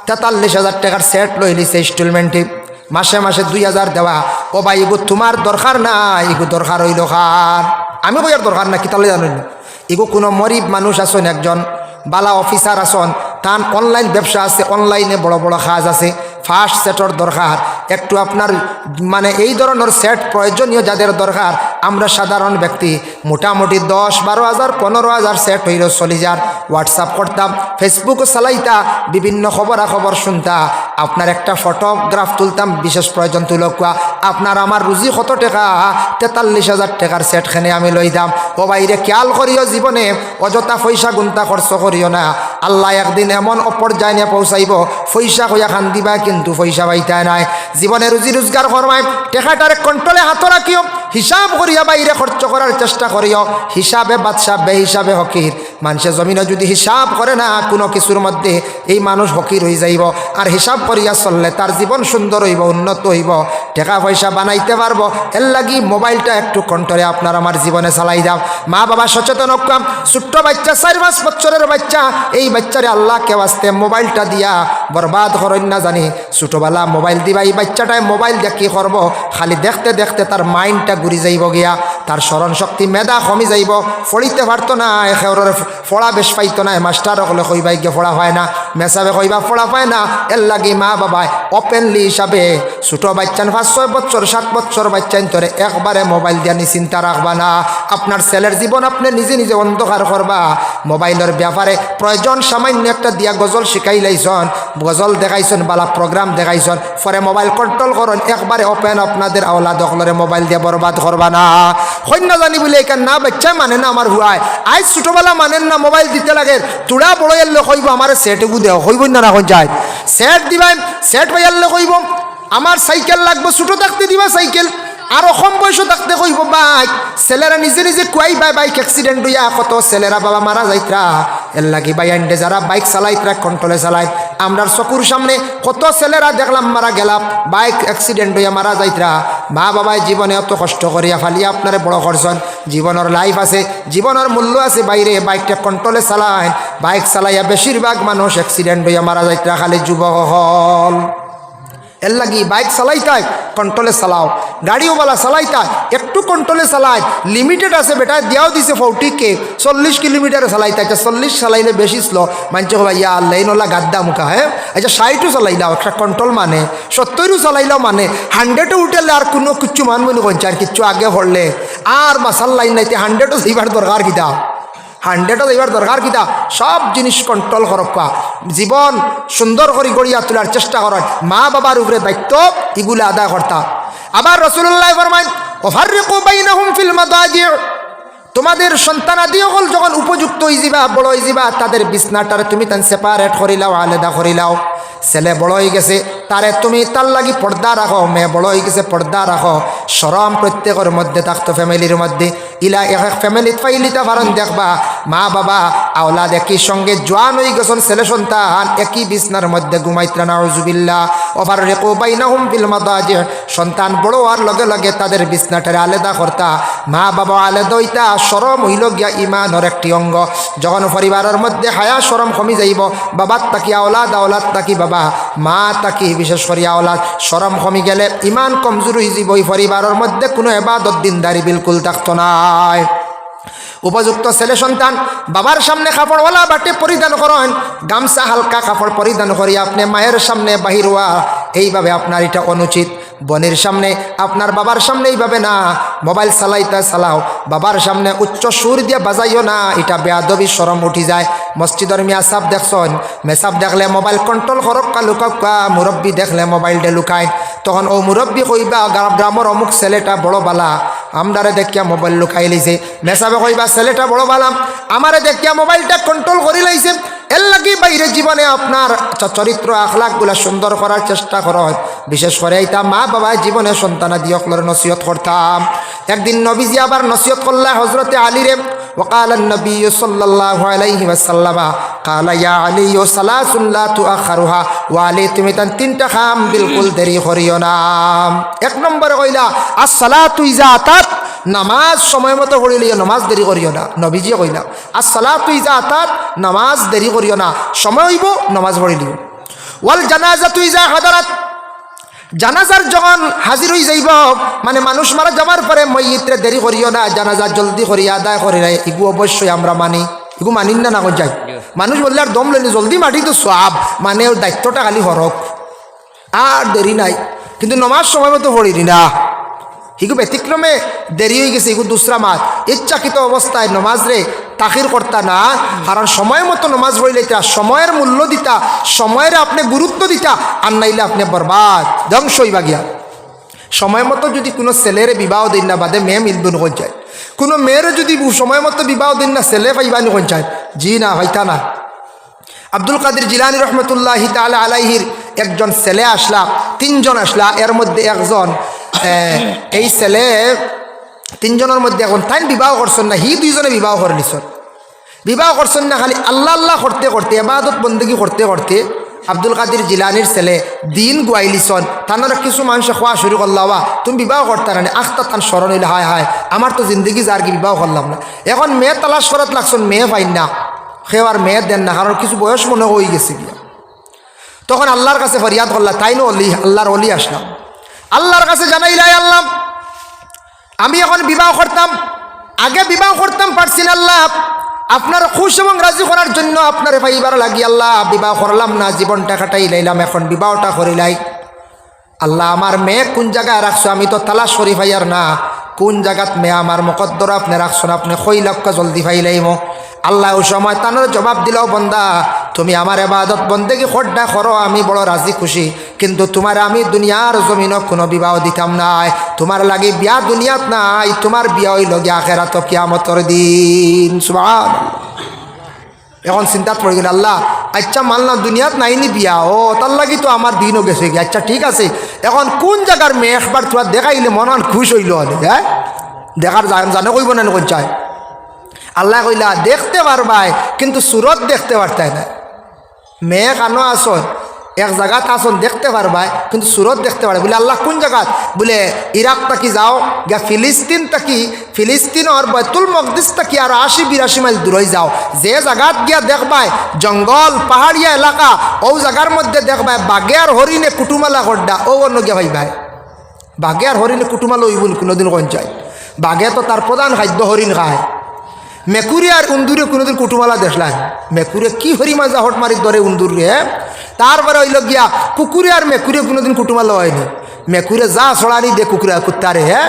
43,000 টাকার সেট লই লিছে ইনস্টলমেন্টে। মাসে মাসে 2000 দেওয়া। ও ভাই এগো তোমার দরকার নাই, এগো দরকার হইল খার। আমি কই আর দরকার না, কি তাহলে জানেন এগো কোনো মরিব মানুষ আসন, একজন বালা অফিসার আসন, তার অনলাইন ব্যবসা আছে, অনলাইনে বড় বড় কাজ আছে, ফার্স্ট সেটর দরকার, একটু আপনার মানে এই ধরনের সেট প্রয়োজনীয় যাদের দরকার। আমরা সাধারণ ব্যক্তি মোটামুটি 10-12 হাজার 15 হাজার সেট হইল চলি যার। হোয়াটসঅ্যাপ করতাম, ফেসবুকও চালাইতা, বিভিন্ন খবরাখবর শুনতা, আপনার একটা ফটোগ্রাফ তুলতাম, বিশেষ প্রয়োজন তুলকুয়া আপনার আমার রুজি কত টাকা, 43,000 টাকার সেটখানে আমি লইতাম। ও বাইরে খেয়াল করিও, জীবনে অযথা পয়সা গুন্তা খরচ করিও না। আল্লাহ একদিন এমন অপর্যায় নিয়ে পৌঁছাইব, পয়সা কইয়া খান দিবা কিন্তু পয়সা পাইতা নাই। জীবনে রুজি রোজগার করমাই, টাকাটারে কন্ট্রোলে হাত রাখিও, হিসাব করিয়া বাইরে খরচ করার চেষ্টা করিও। হিসাবে বাদশা, বে হিসাবে হকির। মানুষের জমিনে যদি হিসাব করে না কোনো কিছুর মধ্যে, এই মানুষ হকির হয়ে যাইব। আর হিসাব করিয়া চললে তার জীবন সুন্দর হইব, উন্নত হইব, টাকা পয়সা বানাইতে পারবো। এর লাগি মোবাইলটা একটু কন্ট্রোলে আপনার আমার জীবনে চালাই দাও। মা বাবা সচেতন হকাম। ছোট্ট বাচ্চা, 4-5 বছরের বাচ্চা, এই বাচ্চারে আল্লাহকে ওয়াস্তে মোবাইলটা দিয়া বরবাদ করেন না জানি। ছোটবেলা মোবাইল দিবা, এই বাচ্চাটায় মোবাইল দিয়ে কী করব, খালি দেখতে দেখতে তার মাইন্ডটা ঘুরি যাইব গিয়া, তার স্মরণ শক্তি মেধা কমি যাইব, পড়িতে পারতো না, একেবারে পড়া বেশ পাইতো না। মাস্টার হলে কইবাই গিয়ে পড়া হয় না, মেসাবে কইবা পড়া পায় না। এর লাগি মা বাবায় ওপেনলি হিসাবে ছোটো বাচ্চান 5-6 বছর 7 বছর বাচ্চান তোরে একবারে মোবাইল দিয়া চিন্তা রাখবা না। আপনার ছেলের জীবন আপনি নিজে নিজে অন্ধকার করবা। মোবাইলের ব্যাপারে প্রয়োজন সামান্য একটা দিয়া গজল শিখাইলাইছন, গজল দেখাইছন, বালা প্রোগ্রাম দেখাইছন, পরে মোবাইল কন্ট্রোল করুন, একবারে ওপেন আপনাদের আওলাদ দখলরে মোবাইল দিয়ে বরবাদ করবা না। কন্যা জানি বলে এখান না বাচ্চা মানে না আমার হুয়ায়, আজ ছোটবেলা মানেন না, মোবাইল দিতে লাগে, তুড়া বড় এলে কইব আমার সেটগু দেও, কইব না রাখন যায় সেট দিবেন, সেট পাইলে কইব আমার সাইকেল লাগবে, ছোটো থাকতে দিবা সাইকেল, আরো কম বয়স থাকতে কইব বাইক। ছেলেরা নিজে নিজে কুয়াই বাই বাইক অ্যাক্সিডেন্ট হইয়া কত ছেলেরা বাবা মারা যাইতরা। এর লাগি বাই আন্ডে যারা বাইক চালাইতরা কন্ট্রোলে চালায়। আমরা চকুর সামনে কত ছেলেরা দেখলাম মারা গেলাম, বাইক অ্যাক্সিডেন্ট হইয়া মারা যাইতরা। মা বাবাই জীবনে অত কষ্ট করিয়া ফালিয়া আপনারে বড় করছেন, জীবনের লাইফ আছে, জীবনের মূল্য আছে, বাইরে বাইকটা কন্ট্রোলে চালায়। বাইক চালাইয়া বেশিরভাগ মানুষ অ্যাক্সিডেন্ট হইয়া মারা যাইতরা, খালি যুবক হল। এর লাগি বাইক চালাইতাই কন্ট্রোলে চালাও, গাড়িওয়ালা চালাইতাই একটু কন্ট্রোলে চালায়। লিমিটেড আছে বেটা, দিয়াও দিছে 40K, 40 কিলোমিটারে চালাইতাই। 40 চালাইলে বেশি স্লো, মানছে ভাই ইয়া লাইনওয়ালা গাদ্দা মুখা। হ্যাঁ আচ্ছা 60ও চালাইলাও একটা কন্ট্রোল মানে, 70ও চালাইলাও মানে, 100ও উঠেলে আর কোনো কিচ্ছু মানবো নি কঞ্চার, কিচ্ছু আগে পড়লে আর মাসাল লাইন নাইতে 100ও যাইবার দরকার কিতা, 100ও যাইবার দরকার কিতা। সব জিনিস কন্ট্রোল করবা, জীবন সুন্দর করে গড়িয়া তোলার চেষ্টা করেন। মা বাবার উপরে দায়িত্ব এগুলো আদায় করতা। আবার রাসূলুল্লাহ ফরমায় ওয়াফাররিকু বাইনাহুম ফিল মাদাজি', তোমাদের সন্তানাদি হল যখন উপযুক্ত হয়ে যাবা, বড় হয়ে যাবা, তাদের বিছনাটারে তুমি তান সেপারেট করিলাও, আলাদা করিলাও। ছেলে বড় হয়ে গেছে, তারে তুমি তার লাগি পর্দা রাখো, মেয়ে বড় হয়ে গেছে পর্দা রাখো। শরম প্রত্যেকের মধ্যে থাকতো, ফ্যামিলির মধ্যে। ইলা এক ফ্যামিলিত পাইলিতা পারেন দেখবা মা বাবা আওলাদ একই সঙ্গে জোয়ান হয়ে গেছেন, ছেলে সন্তান একই বিছনার মধ্যে ঘুমাইত্রা, নাউজুবিল্লাহ। ওয়াফাররিকু বাইনাহুম ফিল মাদাজি', সন্তান বড় হওয়ার লগে লগে তাদের বিছনাটারে আলাদা করতা, মা বাবা আলাদা হইতা। শরম হইল গিয়া ইমানের একটি অঙ্গ। যখন পরিবারের মধ্যে হায়া শরম কমি যাইব, বাবার তাকি আওলাদ, আওলাদ তাকি বাবা, মা তাকি বিশেষ করে আওলাদ, শরম কমি গেলে ইমান কমজোর হয়ে যাব। ওই পরিবারের মধ্যে কোনো ইবাদত দিনদারি বিলকুল থাকতো না। উপযুক্ত ছেলে সন্তান বাবার সামনে কাপড়ওয়ালা বাটে পরিধান করেন, গামছা হালকা কাপড় পরিধান করি আপনি মায়ের সামনে বাহির হওয়া, এইভাবে আপনার এটা অনুচিত। বোনের সামনে আপনার বাবার সামনে এইভাবে না। মোবাইল চালাইতে চালাও, বাবার সামনে উচ্চ সুর দিয়ে বাজাইও না, এটা বেয়াদবি, শরম উঠি যায়। মসজিদের মেসাব দেখছেন, মেসাব দেখলে মোবাইল কন্ট্রোল করক্কা লুকাক্কা, মুরব্বী দেখলে মোবাইলটা লুকায়। তখন ও মুরব্বী কইবা গ্রামের অমুক ছেলেটা বড় বালা, আমরারে দেখিয়া মোবাইল লুকাই লাইছে। মেসাবে কইবা ছেলেটা বড় বালা, আমারে দেখিয়া মোবাইলটা কন্ট্রোল করে লাইছে। এর লাগি বাইরে জীবনে আপনার চরিত্র আখলাকগুলা সুন্দর করার চেষ্টা করেন। বিশেষ করে এইটা মা বাবা জীবনে সন্তানাদি অকলের নসিহত করতাম। একদিন নবীজি আবার নসিহত করলা হজরতে আলীরে। وقال النبي صلى الله عليه وسلم قال يا علي ثلاث لا تؤخرها, ওয়ালি তুমি তান তিনটা কাম বিলকুল দেরি করিও না। এক নম্বরে কইলা আসসালাতু ইজা আতাত, নামাজ সময় মতো পড়িলিও, নামাজ দেরি করিও না। নবীজি কইলা আসসালাতু ইজা আতাত, নামাজ দেরি করিও না, সময় হইব নামাজ পড়িলিও। ওয়াল জানাজাতু ইজা হাদারাত, জানাজার যখন হাজির হয়ে যাইব মানে মানুষ মারা যাবার পরে মইয়িত্রে দেরি করিও না, জানাজা জলদি করিয়া আদায় করি নাই, এগু অবশ্যই আমরা মানি। এগু মানিন না না যাই মানুষ বললে আর দম লেনি জলদি মাটি তো সব মানে ওর দায়িত্বটা খালি হরক আর দেরি নাই, কিন্তু নমাজ সময় মতো পড়িনি না, হিগু ব্যতিক্রমে দেরি হয়ে গেছে, হিগু দুসরা মাত ইচ্ছাকৃত অবস্থায় নমাজ রে তাখির করতা না, কারণ সময় মতো নমাজ পড়িলাইতা, সময়ের মূল্য দিতা, সময়ের আপনি গুরুত্ব দিতা, আর নাইলে আপনি বরবাদ ধ্বংস হইবা গিয়া। সময় মতো যদি কোনো ছেলের বিবাহ দিন না বাদে মেয়ে মিলবেন হয়ে যায়, কোনো মেয়ের যদি সময় মতো বিবাহ দিন না ছেলে পাইবানি হয়ে যায়, জি না হইতা না। আব্দুল কাদের জিলানী রহমতুল্লাহি তাআলা আলাইহির একজন ছেলে আসলা, তিনজন আসলা, এর মধ্যে একজন এই ছেলে তিনজনের মধ্যে এখন তাই বিবাহ করছেন না, হি দুইজনে বিবাহ করে নিছেন। বিবাহ করছেন না খালি আল্লাহ আল্লাহ করতে করতে ইবাদত বন্দেগী করতে করতে আব্দুল কাদের জিলানির ছেলে দিন গুয়াইলিছন, তানারা কিছু মানুষ খোয়া শুরু করলাম, তুমি বিবাহ করতে না আখতা তান স্মরণ হইলে হায় হায় আমার তো জিন্দগি যার কি বিবাহ করলাম না। এখন মেয়ে তালাশ করাত লাগছেন, মেয়ে পাইন না, সেও আর মেয়ে দেন না, কারণ কিছু বয়স মনে হয়ে গেছে গিয়া। তখন আল্লাহর কাছে ফরিয়াদ করলাম, তাই নো অলি আল্লাহর অলি আসলাম, আল্লাহর কাছে জানাইলাই আল্লাহ আমি এখন বিবাহ করতাম, আগে বিবাহ করতাম পারছি না, আল্লাহ আপনার খুশ এবং রাজি করার জন্য আপনার ভাইবার লাগি আল্লাহ বিবাহ করলাম না, জীবনটা কাটাই লাইলাম, এখন বিবাহটা করিলাই। আল্লাহ আমার মেয়ে কোন জায়গায় রাখছো, আমি তো তালাশ করি ভাইয়ার না, কোন জায়গাত মেয়ে আমার মকদ্দর আপনি রাখছেন, আপনি খইলাপকা জলদি ভাইলাইম। আল্লাহ ও সময় তানোর জবাব দিলাও, বন্দা তুমি আমার ইবাদত বন্দেগী খোড্ডা করো, আমি বড় রাজি খুশি, কিন্তু তোমার আমি দুনিয়ার জমিন কোনো বিবাহ দিতাম নাই, তোমার লাগে বিয়া দুনিয়াত নাই, তোমার বিয়া হইল গিয়া আখিরাত কিয়ামতের দিন। সুবহানাল্লাহ। এখন চিন্তাত পড়ে গেল, আল্লাহ আচ্ছা মানলাম দুনিয়াত নাইনি বিয়া, ও তার লাগি তো আমার দিনও গেছে গিয়ে, আচ্ছা ঠিক আছে, এখন কোন জায়গার মেয়ে একবার তোমার দেখাইলে মন খুশ হইল, হ্যাঁ দেখার জানে কইব না কোন চায়। আল্লাহ কইলা দেখতে পারবাই কিন্তু সুরত দেখতে পারতাই না, মেয়ে কানো আসন এক জায়গাত আসন দেখতে পারবাই কিন্তু সুরত দেখতে পারে। বলে আল্লাহ কোন জায়গাত, বলে ইরাক তাকি যাও গিয়া ফিলিস্তিন তাকি, ফিলিস্তিনের বাইতুল মকদিস তাকি আর ৮০-৮২ মাইল দূরে যাও, যে জায়গাত গিয়া দেখবাই জঙ্গল পাহাড়িয়া এলাকা, ও জায়গার মধ্যে দেখবাই বাঘে আর হরিণে কুটুমালা গড্ডা, ও অন্য গিয়া ভাইবাই বাঘে আর হরিণে কুটুমালা ওইবুল কোনোদিন কোন চাই, বাঘে তো তার প্রধান খাদ্য হরিণ খায়, মেকুরি আর উন্দুরে কোনোদিন কুটুমালা দেখলাম, মেকুরে কি হরি মাজা হট মারি ধরে উন্দুরে, তারপরে হইল গিয়া কুকুরে আর মেকুরে কোনোদিন কুটুমালা হয়নি, মেকুরে যা ছড়ানি দে কুকুরে কুত্তারে, হ্যাঁ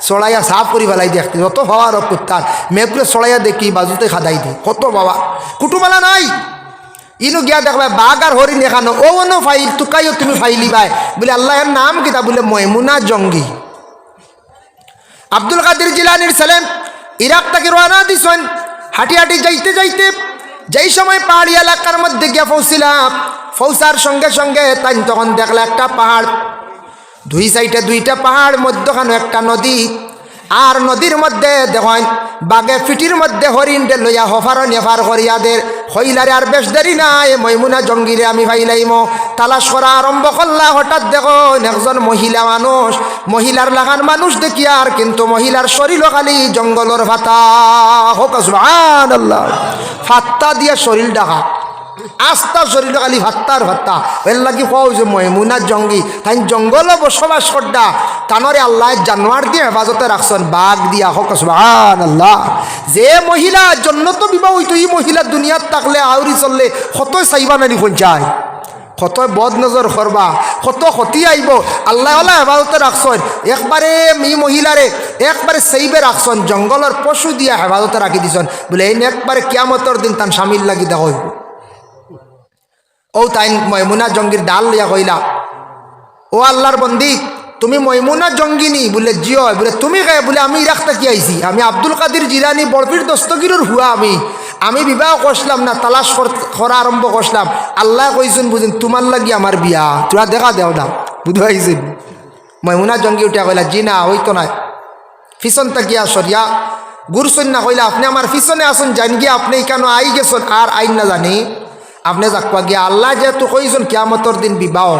ছড়াইয়া সাফ করি ফেলাই দেখতে যত হওয়ার কুত্তার, মেকুরে ছড়াইয়া দেখি বাজুতে খাদাই দি কত বাবা, কুটুমালা নাই। ইনু গিয়া দেখবা বাঘ আর হরিণ এখানো, ও অন্য ফাইল তুকাইও তুমি ফাইলি ভাই, বলে আল্লাহ এর নাম কিতা, বলে ময়মুনা জঙ্গি। আব্দুল কাদের জিলানির ছেলে ইরাক থেকে রওনা দিছেন, হাঁটি হাঁটি যাইতে যাইতে যেই সময় পাহাড়ি এলাকার মধ্যে গিয়া পৌঁছিলাম, পৌঁছার সঙ্গে সঙ্গে তাই তখন দেখলা একটা পাহাড়, দুই সাইডে দুইটা পাহাড়, মধ্যখানে একটা নদী, আর নদীর মধ্যে দেখেন বাঘে ফিটির মধ্যে হরিণে লইয়া হফার নেফার করিয়াদের হইলারে, আর বেশ দেরি নাই ময়মুনা জঙ্গিরে আমি ভাইলাইম তালাশ করা আরম্ভ করলা। হঠাৎ দেখুন একজন মহিলা মানুষ, মহিলার লাগান মানুষ দেখি আর কিন্তু মহিলার শরীর খালি জঙ্গলের ভাতা, হোক সুবহানাল্লাহ, ফাত্তা দিয়ে শরীর ডাকা, আস্তা শরীর খালি ভাত্তার ভাত্তা, এর লাগি কও যে ময়মুনা জঙ্গি, তাই জঙ্গল বসবাস করডা, তানরে আল্লাহ জানোয়ার দিয়ে হেফাজতে রাখছেন, বাঘ দিয়া, হোক সুবহানাল্লাহ। যে মহিলা জন্য তো বিবাহ হইতো, এই মহিলা দুনিয়াত থাকলে আউরি চললে কতই চাইবা নানি কোন চাই, কত বদ নজর করবা, কত ক্ষতি আইব, আল্লাহ আল্লাহ হেফাজতে রাখছেন, একবারে ই মহিলারে একবারে সেইবে রাখছেন, জঙ্গলের পশু দিয়া হেফাজতে রাখি দিছেন, বলে এই একবারে কিয়ামতের দিন তান স্বামীর লাগি দেখা হইব। ও তাই ময়মুনা জঙ্গির ডাল লিয়া কইলা, ও আল্লাহর বন্দি তুমি ময়মুনা জঙ্গিনী, বলে জিও, বলে তুমি কে, বলে আমি ইরাক থেকে আইছি, আমি আব্দুল কাদের জিলানি বরফির দস্তগিরের হুয়া, আমি বিবাহ করছিলাম না, তালাশ করা আরম্ভ করছিলাম, আল্লাহ কইছেন বুঝেন তোমার লাগি আমার বিয়া, তোরা দেখা দেও না, বুঝতে পাইছেন। ময়মুনা জঙ্গি উঠে কইলা জি না ওই তো নাই, পিছন তাকিয়া সরিয়া গুরসন না কইলা আপনি আমার পিছনে আসুন, জান গিয়া আপনি কেন আই গেছেন আর আইন না জানি, আপনি যাকবা গিয়া আল্লাহ যেহেতু কইছেন কিয়ামতের দিন বিবাহ,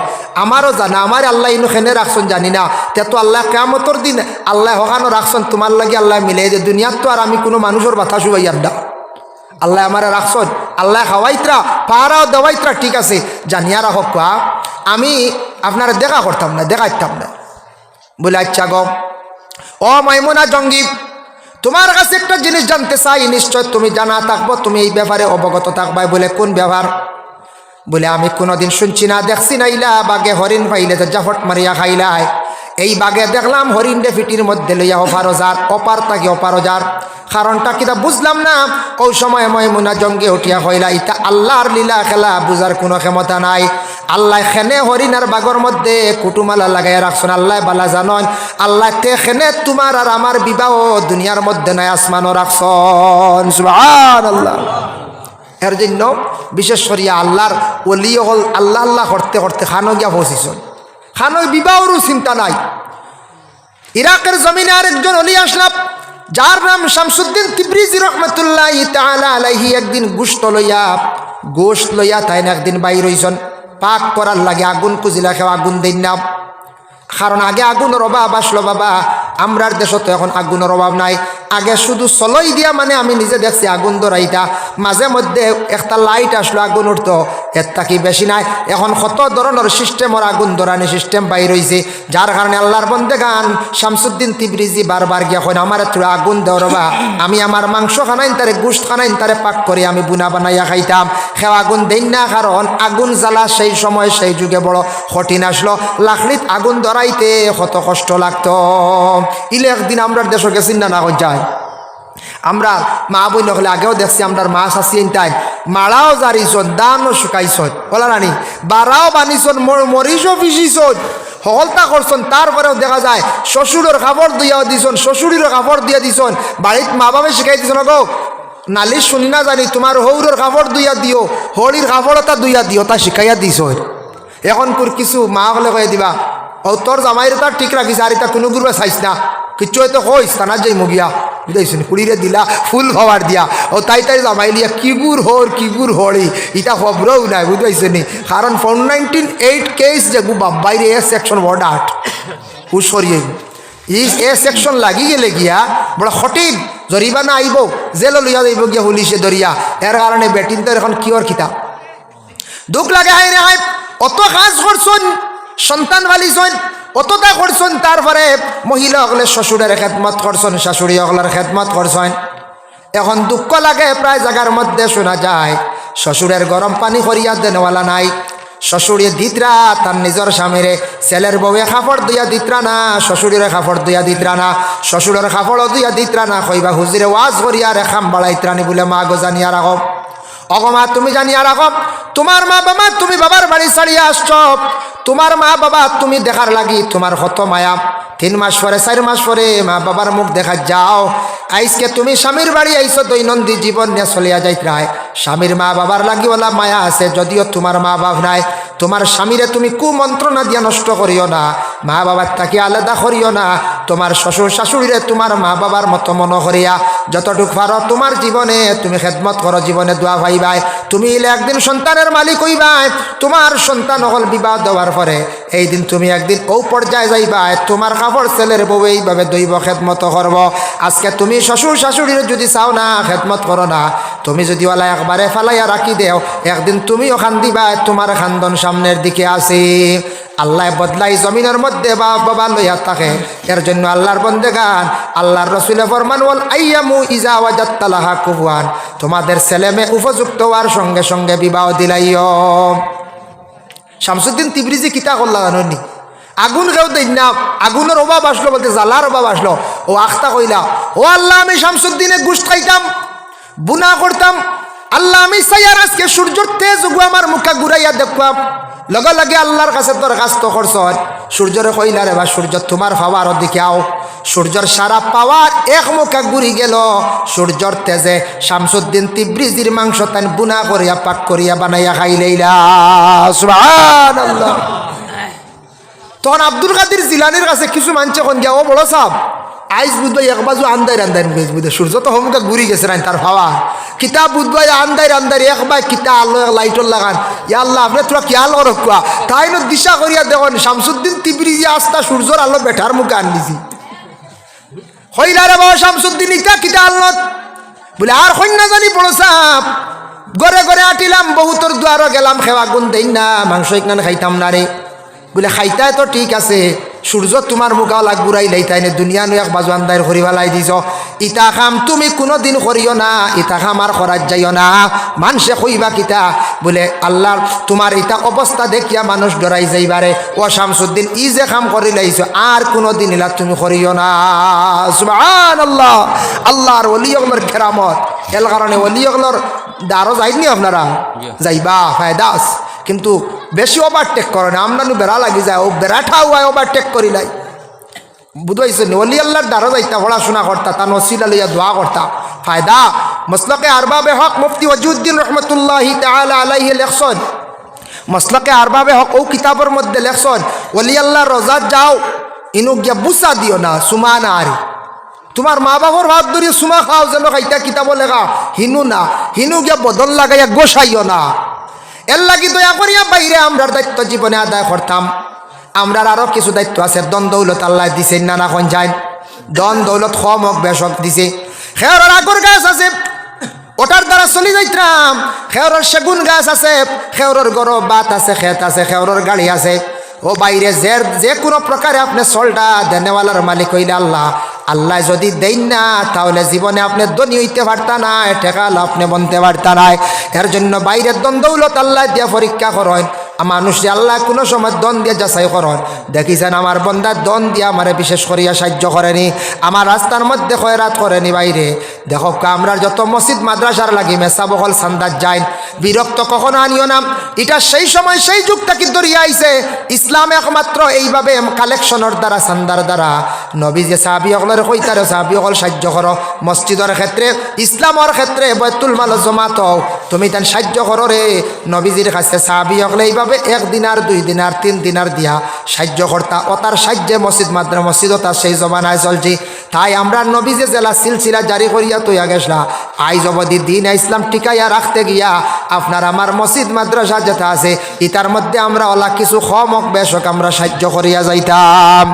আমারও জানা, আমার আল্লাহ ইনু খেনে রাখছেন জানি না, তেতো আল্লাহ কিয়ামতের দিন আল্লাহ হকানো রাখছেন তোমার লাগি, আল্লাহ মিলাই যে দুনিয়াত তো আর আমি কোনো মানুষের বাথা শুবাইয়ার না, আল্লাহ আমার রাখছেন, আল্লাহ খাওয়াইত্রা পাহারাও দেওয়াইত্রা, ঠিক আছে জানিয়া রাখক, আমি আপনারা দেখা করতাম না, দেখাইতাম না। বলে আচ্ছা গো ও মাইমুনা জঙ্গি, তোমার কাছে একটা জিনিস জানতে চাই, নিশ্চয় তুমি জানা থাকবো, তুমি এই ব্যাপারে অবগত থাকবাই। বলে কোন ব্যাপার? বলে আমি কোনোদিন শুনছি না দেখছি নাইলা বাগে হরিণ পাইলে যে জাফট মারিয়া খাইলায়, এই বাগে দেখলাম হরিণ ডে ফিটির মধ্যে লইয়া অপারজার, অপার তাকে অপারজার। কারণটা কিতা বুঝলাম না। ওই সময় মাইমুনা জঙ্গি উঠিয়া হইলা, ইতা আল্লাহর লীলা খেলা বুঝার কোনো ক্ষমতা নাই। আল্লাহ খেনে হরিণার বাগর মধ্যে কুটুমালা লাগাইয়া রাখছেন, আল্লাহ বালা জানন। আল্লাহ তে খেনে তোমার আর আমার বিবাহ দুনিয়ার মধ্যে নাই, আসমানও রাখছেন। সুবহানাল্লাহ। এর জন্য বিশেষ করিয়া আল্লাহর ওলি হল আল্লাহ আল্লাহ করতে করতে খানো গিয়া পৌঁছিছেন, খানো বিবাহরও চিন্তা নাই। ইরাকের জমিনে আরেকজন অলি আসলাম, যার নাম শামসুদ্দিন তিবরিজি রহমতুল্লাহি তাআলা আলাইহি। একদিন গোশত লইয়া তাই না একদিন বাইর হইছেন পাক করার লাগে। আগুন খুঁজিলা, খেও আগুন দিন না, কারণ আগে আগুনের অভাব আসলো বাবা। আমরার দেশে তো এখন আগুনের অভাব নাই। আগে শুধু চলই দিয়া, মানে আমি নিজে দেখছি আগুন ধরাইতা, মাঝে মধ্যে একটা লাইট আসলো আগুন উঠতো, এর থাকি বেশি নাই। এখন কত ধরনের সিস্টেমর আগুন ধরানি সিস্টেম বাইর হয়েছে, যার কারণে আল্লাহর বন্দেগান শামসুদ্দিন তিবরিজি বারবার গিয়া কইন আমার একটু আগুন দেও রবা, আমি আমার মাংস খানাইন তারে গোশত খানাইন তারে পাক করে আমি বুনা বানাইয়া খাইতাম। খেও আগুন দেন না, কারণ আগুন জ্বালা সেই সময় সেই যুগে বড় কঠিন আসলো। লাকড়িত আগুন ধরাইতে কত কষ্ট লাগতো। ইলে একদিন আমরা দেশে গেছি না না যায়, আমরা মা বই নকলে আগেও দেখছি আমরা মাছ আসিয়েন তাই মারাও জারিছন, দানও শুকাইছন, বলা রানি বারাও বানিছন, মরিচও পিসিছন, হলতা করছেন। তারপরেও দেখা যায় শ্বশুরের কাপড় দিয়াও দিছন, শ্বশুরের কাপড় দিয়ে দিছন, বাড়িত মা বাবা শিখাই দিছন গো নালিশ শুনি না জানি তোমার হৌরের কাপড় দুইয়া দিও, হলির কাপড় তা দুইয়া দিও, তা শিখাইয়া দিছ। এখন তোর কিছু মা হলে কয়ে দিবা ও তোর জামাইর তার ঠিক রাখিস, আর এটা কোনো গুরুবা চাইস না, কিচ্ছু হয়তো কইস তা না যাই মগিয়া বুঝাইছেন, কুড়িরে দিলা ফুল খাবার দিয়া, ও তাই জামাই লিয়া কিগুর হরি ইটা খবরও নাই বুঝাইছে নি। কারণ 498 কেস যেগু বাইরে এ সেকশন ওয়ার্ড 8 ও সরিয়ে এ সেকশন লাগি গেলে গিয়া বড় কঠিন জরিমানা আইব, জেল লইয়া যাইব গিয়া পুলিশে ধরিয়া। এর কারণে বেটিন তো এখন কিওর খিতা দুঃখ লাগে। হাই রে হাই, অত কাজ করছেন, সন্তান বালিছেন, অতটা করছেন, তারপরে মহিলা হকলে শ্বশুরের খেদমত করছেন, শাশুড়ি হকলের খেদমত করছেন। এখন দুঃখ লাগে, প্রায় জায়গার মধ্যে শোনা যায় শ্বশুরের গরম পানি করিয়া দেনওয়ালা নাই, শ্বশুরে দিতরা তার নিজের স্বামীরে, ছেলের বউয়ে কাপড় দিয়া দিতরা না, শ্বশুরের কাপড় দিয়া দিতরা না, শ্বশুরের কাপড়ও দিয়া দিতরা না, কইবা হুজিরে ওয়াজ করিয়া রেখাম বাড়াইতরানি বলে মা গো জানিয়া রাখো। অগমা তুমি জানিয়া রাখো, তোমার মা বাবা, তুমি বাবার বাড়ি ছাড়িয়ে আসছ, তোমার মা বাবা তুমি দেখার লাগি তোমার কত মায়া। 3 মাস পরে 4 মাস পরে মা বাবার মুখ দেখা যাও। আইসকে তুমি স্বামীর বাড়ি আইসো, দৈনন্দিন জীবন নিয়ে চলিয়া যাইতরায়, স্বামীর মা বাবার লাগিওয়ালা মায়া আছে, যদিও তোমার মা বাপ নাই। তোমার স্বামীরে তুমি কুমন্ত্রণা দিয়া নষ্ট করিও না, মা বাবার তাকে আলাদা করিও না। তোমার শ্বশুর শাশুড়িরে তোমার মা বাবার মতো মনে করিয়া যতটুক পারো তোমার জীবনে তুমি খেদমত করো, জীবনে দোয়া পাইবাই। তুমি একদিন সন্তানের মালিক হইবাই। তোমার সন্তান হল বিবাহ দেওয়ার পরে এই দিন তুমি একদিন ও পর্যায়ে যাইবাই, তোমার কাপড় ছেলের বউ এইভাবে দইব, খেদমত করব। আজকে তুমি শ্বশুর শাশুড়ির যদি চাও না খেদমত করো না, তুমি যদি ওলা একবারে ফালাইয়া রাখি দেও, একদিন তুমি ওখান দিবা, তোমার খানদন সামনের দিকে আসে। আল্লাহ বদলাই জমিনের মধ্যে বাবা লইয়া থাকে। এর জন্য আল্লাহর বন্দেগান, আল্লাহর রসুলে ফরমান ওয়াল আইয়ামু ইজা ওয়াজাত্তালাহা কুফুয়ান, তোমাদের ছেলে মেয়ে উপযুক্ত হওয়ার সঙ্গে সঙ্গে বিবাহ দিলাইও। শামসুদ্দিন তিবরিজি কিতা করলা জানি, আগুন কেউ দেন না, আগুনের অভাব আসলো বলতে জ্বালার অভাব আসলো, ও আখতা কইলা ও আল্লাহ আমি শামসুদ্দিনে গোশত খাইতাম, বুনা করতাম, আল্লাহ আমি চাইয়ার আজকে সূর্যর তেজ আমার মুখা ঘুরাইয়া দেখবাম। লগে লগে আল্লাহর কাছে দরখাস্ত করছ, সূর্যরে কইলা রে বা সূর্য তোমার পাওয়ার দিকে আও। সূর্যর সারা পাওয়ার এক মুখা ঘুরি গেল, সূর্যর তেজে শামসুদ্দিন তিবরিজির মাংস তান বুনা করিয়া পাক করিয়া বানাইয়া খাইলেইলা। সুবহানাল্লাহ। তখন আব্দুল কাদের জিলানির কাছে কিছু মানছে কোন গিয়া, ও বড় সাহেব আইস বুধবাই এক বাজু আন্দার বুঝে সূর্য তো হমুকা ঘুরি গেছে নাই তার ভাবা কিতাব বুধবাই আন্দার এক বাই কিতা আলো লাইটর লাগান, ইয়া আল্লাহ আপনি তোরা খেয়াল করো কুয়া তাই না দিশা করিয়া দেখুন শামসুদ্দিন তিবরিজি আস্তা সূর্যর আলো বেঠার মুখে আনলিছি। হইলা রে বাবা শামসুদ্দিন ইটা কিতা আল্লত বলে আর কন্যা জানি বড় সাপ ঘরে ঘরে আটিলাম, বহুতর দুয়ারও গেলাম, খেওয়া গুণ দেই না, মাংস ইকনান খাইতাম না রে। বলে খাইতায় তো ঠিক আছে, সূর্য তোমার মুখাও লাগ বুড়াই লাইতাই নে, দুনিয়া নু এক বাজু আন্দায় করি ফেলাই দিছ। ইতা খাম তুমি কোনোদিন করিও না, ইতা খাম আর করার যাইও না। মানুষে কইবা কিতা বলে আল্লাহর তোমার ইতা অবস্থা দেখিয়া মানুষ ডরাই যাইবারে। ও শামসুদ্দিন ই যে খাম করি লাইছ আর কোনোদিন ইলা তুমি করিও না। সুবহানাল্লাহ। আল্লাহর ওলিয়গুলোর কেরামত এর কারণে ওলিয়গুলোর দ্বারও যাইনি আপনারা, যাইবা ফায়দা আছে, কিন্তু বেশি ওভারটেক করে না। আমরা বেড়া লাগি যায়, ও বেড়াটা হয় ওভারটেক করি লাই, বুঝাইছেন? ওলি আল্লাহর দ্বারা যাইতা, পড়াশোনা করতা, তার নসিলা লইয়া দোয়া করতা, ফায়দা। মসলকে আরবাবে হক মুফতি ওয়াজুদ্দিন রহমতুল্লাহি তাআলা আলাইহি লেখছেন, মসলকে আরবাবে হক ও কিতাবের মধ্যে লেখছেন, ওলি আল্লাহর রোজাত যাও, ইনু গিয়া বুসা দিও না, সুমা না আরি। তোমার মা বাবার হাত ধরিয়ে সুমা খাও যেন খাইতা কিতাব লেখা, হিনু না, হিনু গিয়া বদল লাগাইয়া গোসাইও না। এর লাগি দয়া করিয়া বাইরে আমরার দায়িত্ব জীবনে আদায় করতাম। আমরার আরো কিছু দায়িত্ব আছে, দন দৌলত আল্লাহ দিছে না না কোন যায়, দন দৌলত কম হোক বেশ হোক দিছে। খেয়ারের আগর গাছ আছে, ওটার দ্বারা চলি যাইতাম। খেয়ারের সেগুন গাছ আছে, খেয়ারের গরো বাত আছে, খেত আছে, খেয়ারের গাড়ি আছে। ও বাইরে যে কোনো প্রকারে আপনি চলটা দেনেওয়ালার মালিক হইলে আল্লাহ। আল্লাহ যদি দেন না তাহলে জীবনে আপনি ধনী হইতে পারতা না, ঠেকাল আপনি বনতে পারতা না। এর জন্য বাইরের দন দৌলত আল্লাহ দিয়া পরীক্ষা করেন। মানুষ আল্লাহ কোনো সময় দন দিয়ে যাচাই করেন, দেখিছেন আমার বন্দার দন দিয়ে আমারে বিশেষ করিয়া সাহায্য করেনি, আমার রাস্তার মধ্যে খয়রাত করেনি। বাইরে দেখো আমরা যত মসজিদ মাদ্রাসার লাগি মেসা বহল সান্দার যাই, বিরক্ত কখনো আনিও না। এটা সেই সময় সেই যুগটা কিন্তু আইছে। ইসলাম একমাত্র এইভাবে কালেকশনের দ্বারা, সান্দার দ্বারা। নবী যে সাহাবী সকলের কইতারে সাহাবী সকল সাহায্য করো, মসজিদের ক্ষেত্রে, ইসলামের ক্ষেত্রে, বাইতুল মাল জমাত তুমি তান সাহায্য করো রে। নবীজির কাছে সাহাবী সকলে এইভাবে 1 দিনার 2 দিনার 3 দিনার দিয়া সাহায্য করতা। ও তার সাহায্যে মসজিদও তার সেই জমানায় চলছি। তাই আমরা নবী যে জেলা সিলসিলা জারি করিয়া তৈয়া গেছলা, আইজ অবধি দিন ইসলাম টিকাইয়া রাখতে গিয়া আপনার আমার মসজিদ মাদ্রাসা যেটা আছে ইতার মধ্যে আমরা ওলা কিছু কম হোক বেশ হোক আমরা সাহায্য করিয়া যাইতাম।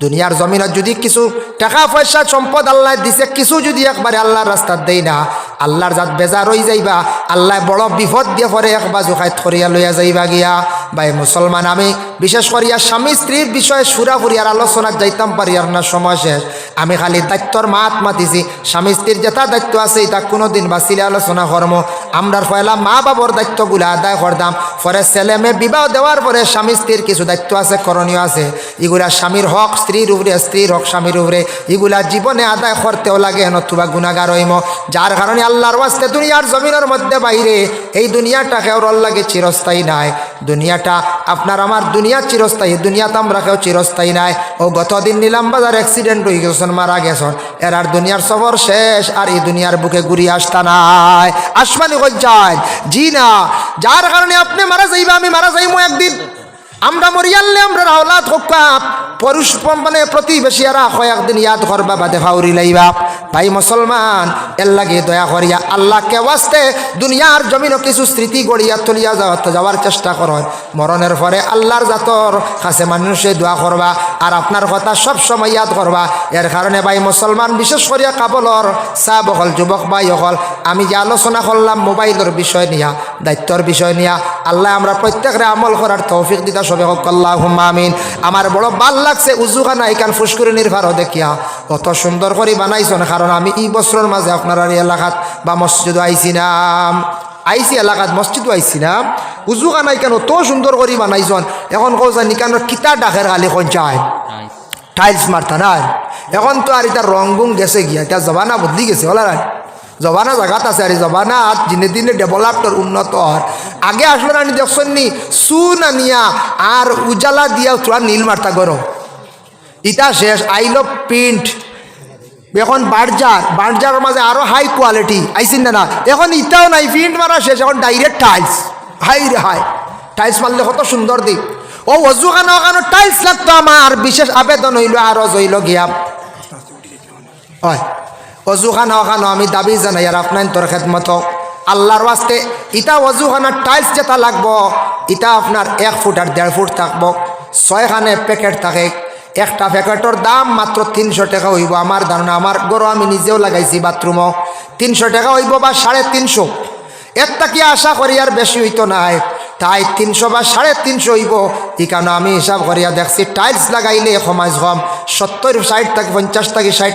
দুনিয়ার জমিনত যদি কিছু টাকা পয়সা সম্পদ আল্লাহ দিছে, কিছু যদি একবারে আল্লাহর রাস্তার দেই না, আল্লাহর জাত বেজার হয়ে যাইবা। আল্লাহ বড় বিপদ দিয়ে পরে এক বাজু খাইত করিয়া লইয়া যাইবা গিয়া। ভাই মুসলমান, আমি বিশেষ করিয়া স্বামী স্ত্রীর বিষয়ে সুরাফুরিয়ার আলোচনার যাইতাম পারি আর না, সময় শেষ। আমি খালি দায়িত্বর মাতিছি, স্বামী স্ত্রীর যেটা দায়িত্ব আছে এটা কোনোদিন বাঁচিলে আলোচনা করম। আমরার পয়লা মা বাবার দায়িত্বগুলো আদায় করতাম, পরে ছেলে মেয়ে বিবাহ দেওয়ার পরে স্বামী স্ত্রীর কিছু দায়িত্ব আছে, করণীয় আছে। এগুলা স্বামীর হক স্ত্রীর উপরে, স্ত্রীর হক স্বামীর উপরে, এগুলা জীবনে আদায় করতেও লাগে, নতুবা গুনাহগার হইম। যার কারণে আল্লাহর ওয়াস্তে দুনিয়ার জমিনের মধ্যে বাইরে এই দুনিয়াটা কেউর লাগে চিরস্থায়ী নাই। দুনিয়াটা আপনার আমার দুনিয়া চিরস্থায়ী, দুনিয়াতে আমরা কেউ চিরস্থায়ী নাই। ও গতদিন নিলাম বাজার অ্যাক্সিডেন্ট হয়ে গেছেন, মারা গেছেন, এর আর দুনিয়ার সফর শেষ, আর এই দুনিয়ার বুকে ঘুরিয়ে আসতা নাই, আসমানি কই যায় জি না। যার কারণে আপনি মারা যাইবা, আমি মারা যাইমো একদিন। আমরা মরিয়ালে আমরা আওলাদ হোক পুরুষ মানে প্রতিবেশীরা কয়েকদিন ইয়াদ করবা বা দেখা উড়ি লাইবা। ভাই মুসলমান, এর লাগে দয়া করিয়া আল্লাহকে ওয়াস্তে দুনিয়ার জমিনও কিছু স্মৃতি গড়িয়া তুলিয়া যাওয়ার চেষ্টা করেন। মরণের পরে আল্লাহর জাতর কাছে মানুষে দোয়া করবা আর আপনার কথা সব সময় ইয়াদ করবা। এর কারণে ভাই মুসলমান, বিশেষ করিয়া কাবলর চা বকল যুবক ভাই হল, আমি যে আলোচনা করলাম মোবাইলের বিষয় নিয়া, দায়িত্বর বিষয় নিয়া, আল্লাহ আমরা প্রত্যেকরে আমল করার তৌফিক দিতা সবে হোক আল্লাহুম্মা আমিন। আমার বড় ভাল লাগছে উজুখানা এখান ফুসকুরি নির্ভারও দেখিয়া, অত সুন্দর করে বানাইছেন। কারণ আমি এই বছরের মাঝে আপনার এলাকাত বা মসজিদও আইসি এলাকাত মসজিদও আইসি না, উজুখানা এখান অত সুন্দর করে বানাইছেন। এখন কৌ জানি কেন কিতা ডাকের গালি কোন চায় টাইলস মারতা না। এখন তো আর এটা রংগুং গেছে গিয়া, এটা জবানা বদলি গেছে বলা না, জবানা জায়গাত আছে আর জবানা দিনে দিনে ডেভেলপড উন্নত। আগে আসলে আমি দেখছেন নি চুন আনিয়া আর উজালা দিয়া তোরা নীল মারতা গরম, ইটা শেষ আইল প্রিন্ট। এখন বার্জার মাঝে আরো হাই কোয়ালিটি আইসিন না, এখন ইটাও নাই, প্রিন্ট মারা শেষ, এখন ডাইরেক্ট টাইলস। হাই রে হাই, টাইলস মারলে কত সুন্দর দিক। ও অজুখানা ওখানে টাইলস লাগতো। আমার বিশেষ আবেদন হইল আরো হইল গিয়া হয় অজুখানা ওখানো আমি দাবি জানাই আর আপনার তোর খেদমত আল্লাহর ওয়াস্তে ইটা অজুখানার টাইলস যেটা লাগবো ইটা আপনার 1 ফুট আর 1.5 ফুট থাকবো। 6খানে প্যাকেট থাকে, একটা প্যাকেটের দাম মাত্র 300 টাকা হইব। আমার ধারণা, আমার গরু আমি নিজেও লাগাইছি বাথরুমও, 300 টাকা হইব বা 350। এর কি আশা করি আর বেশি হইতো নাই। তাই 300 বা 350 হইব। এখানে আমি হিসাব করিয়া দেখছি টাইলস লাগাইলে সমাজ কম 70 60 থেকে 50 থেকে 60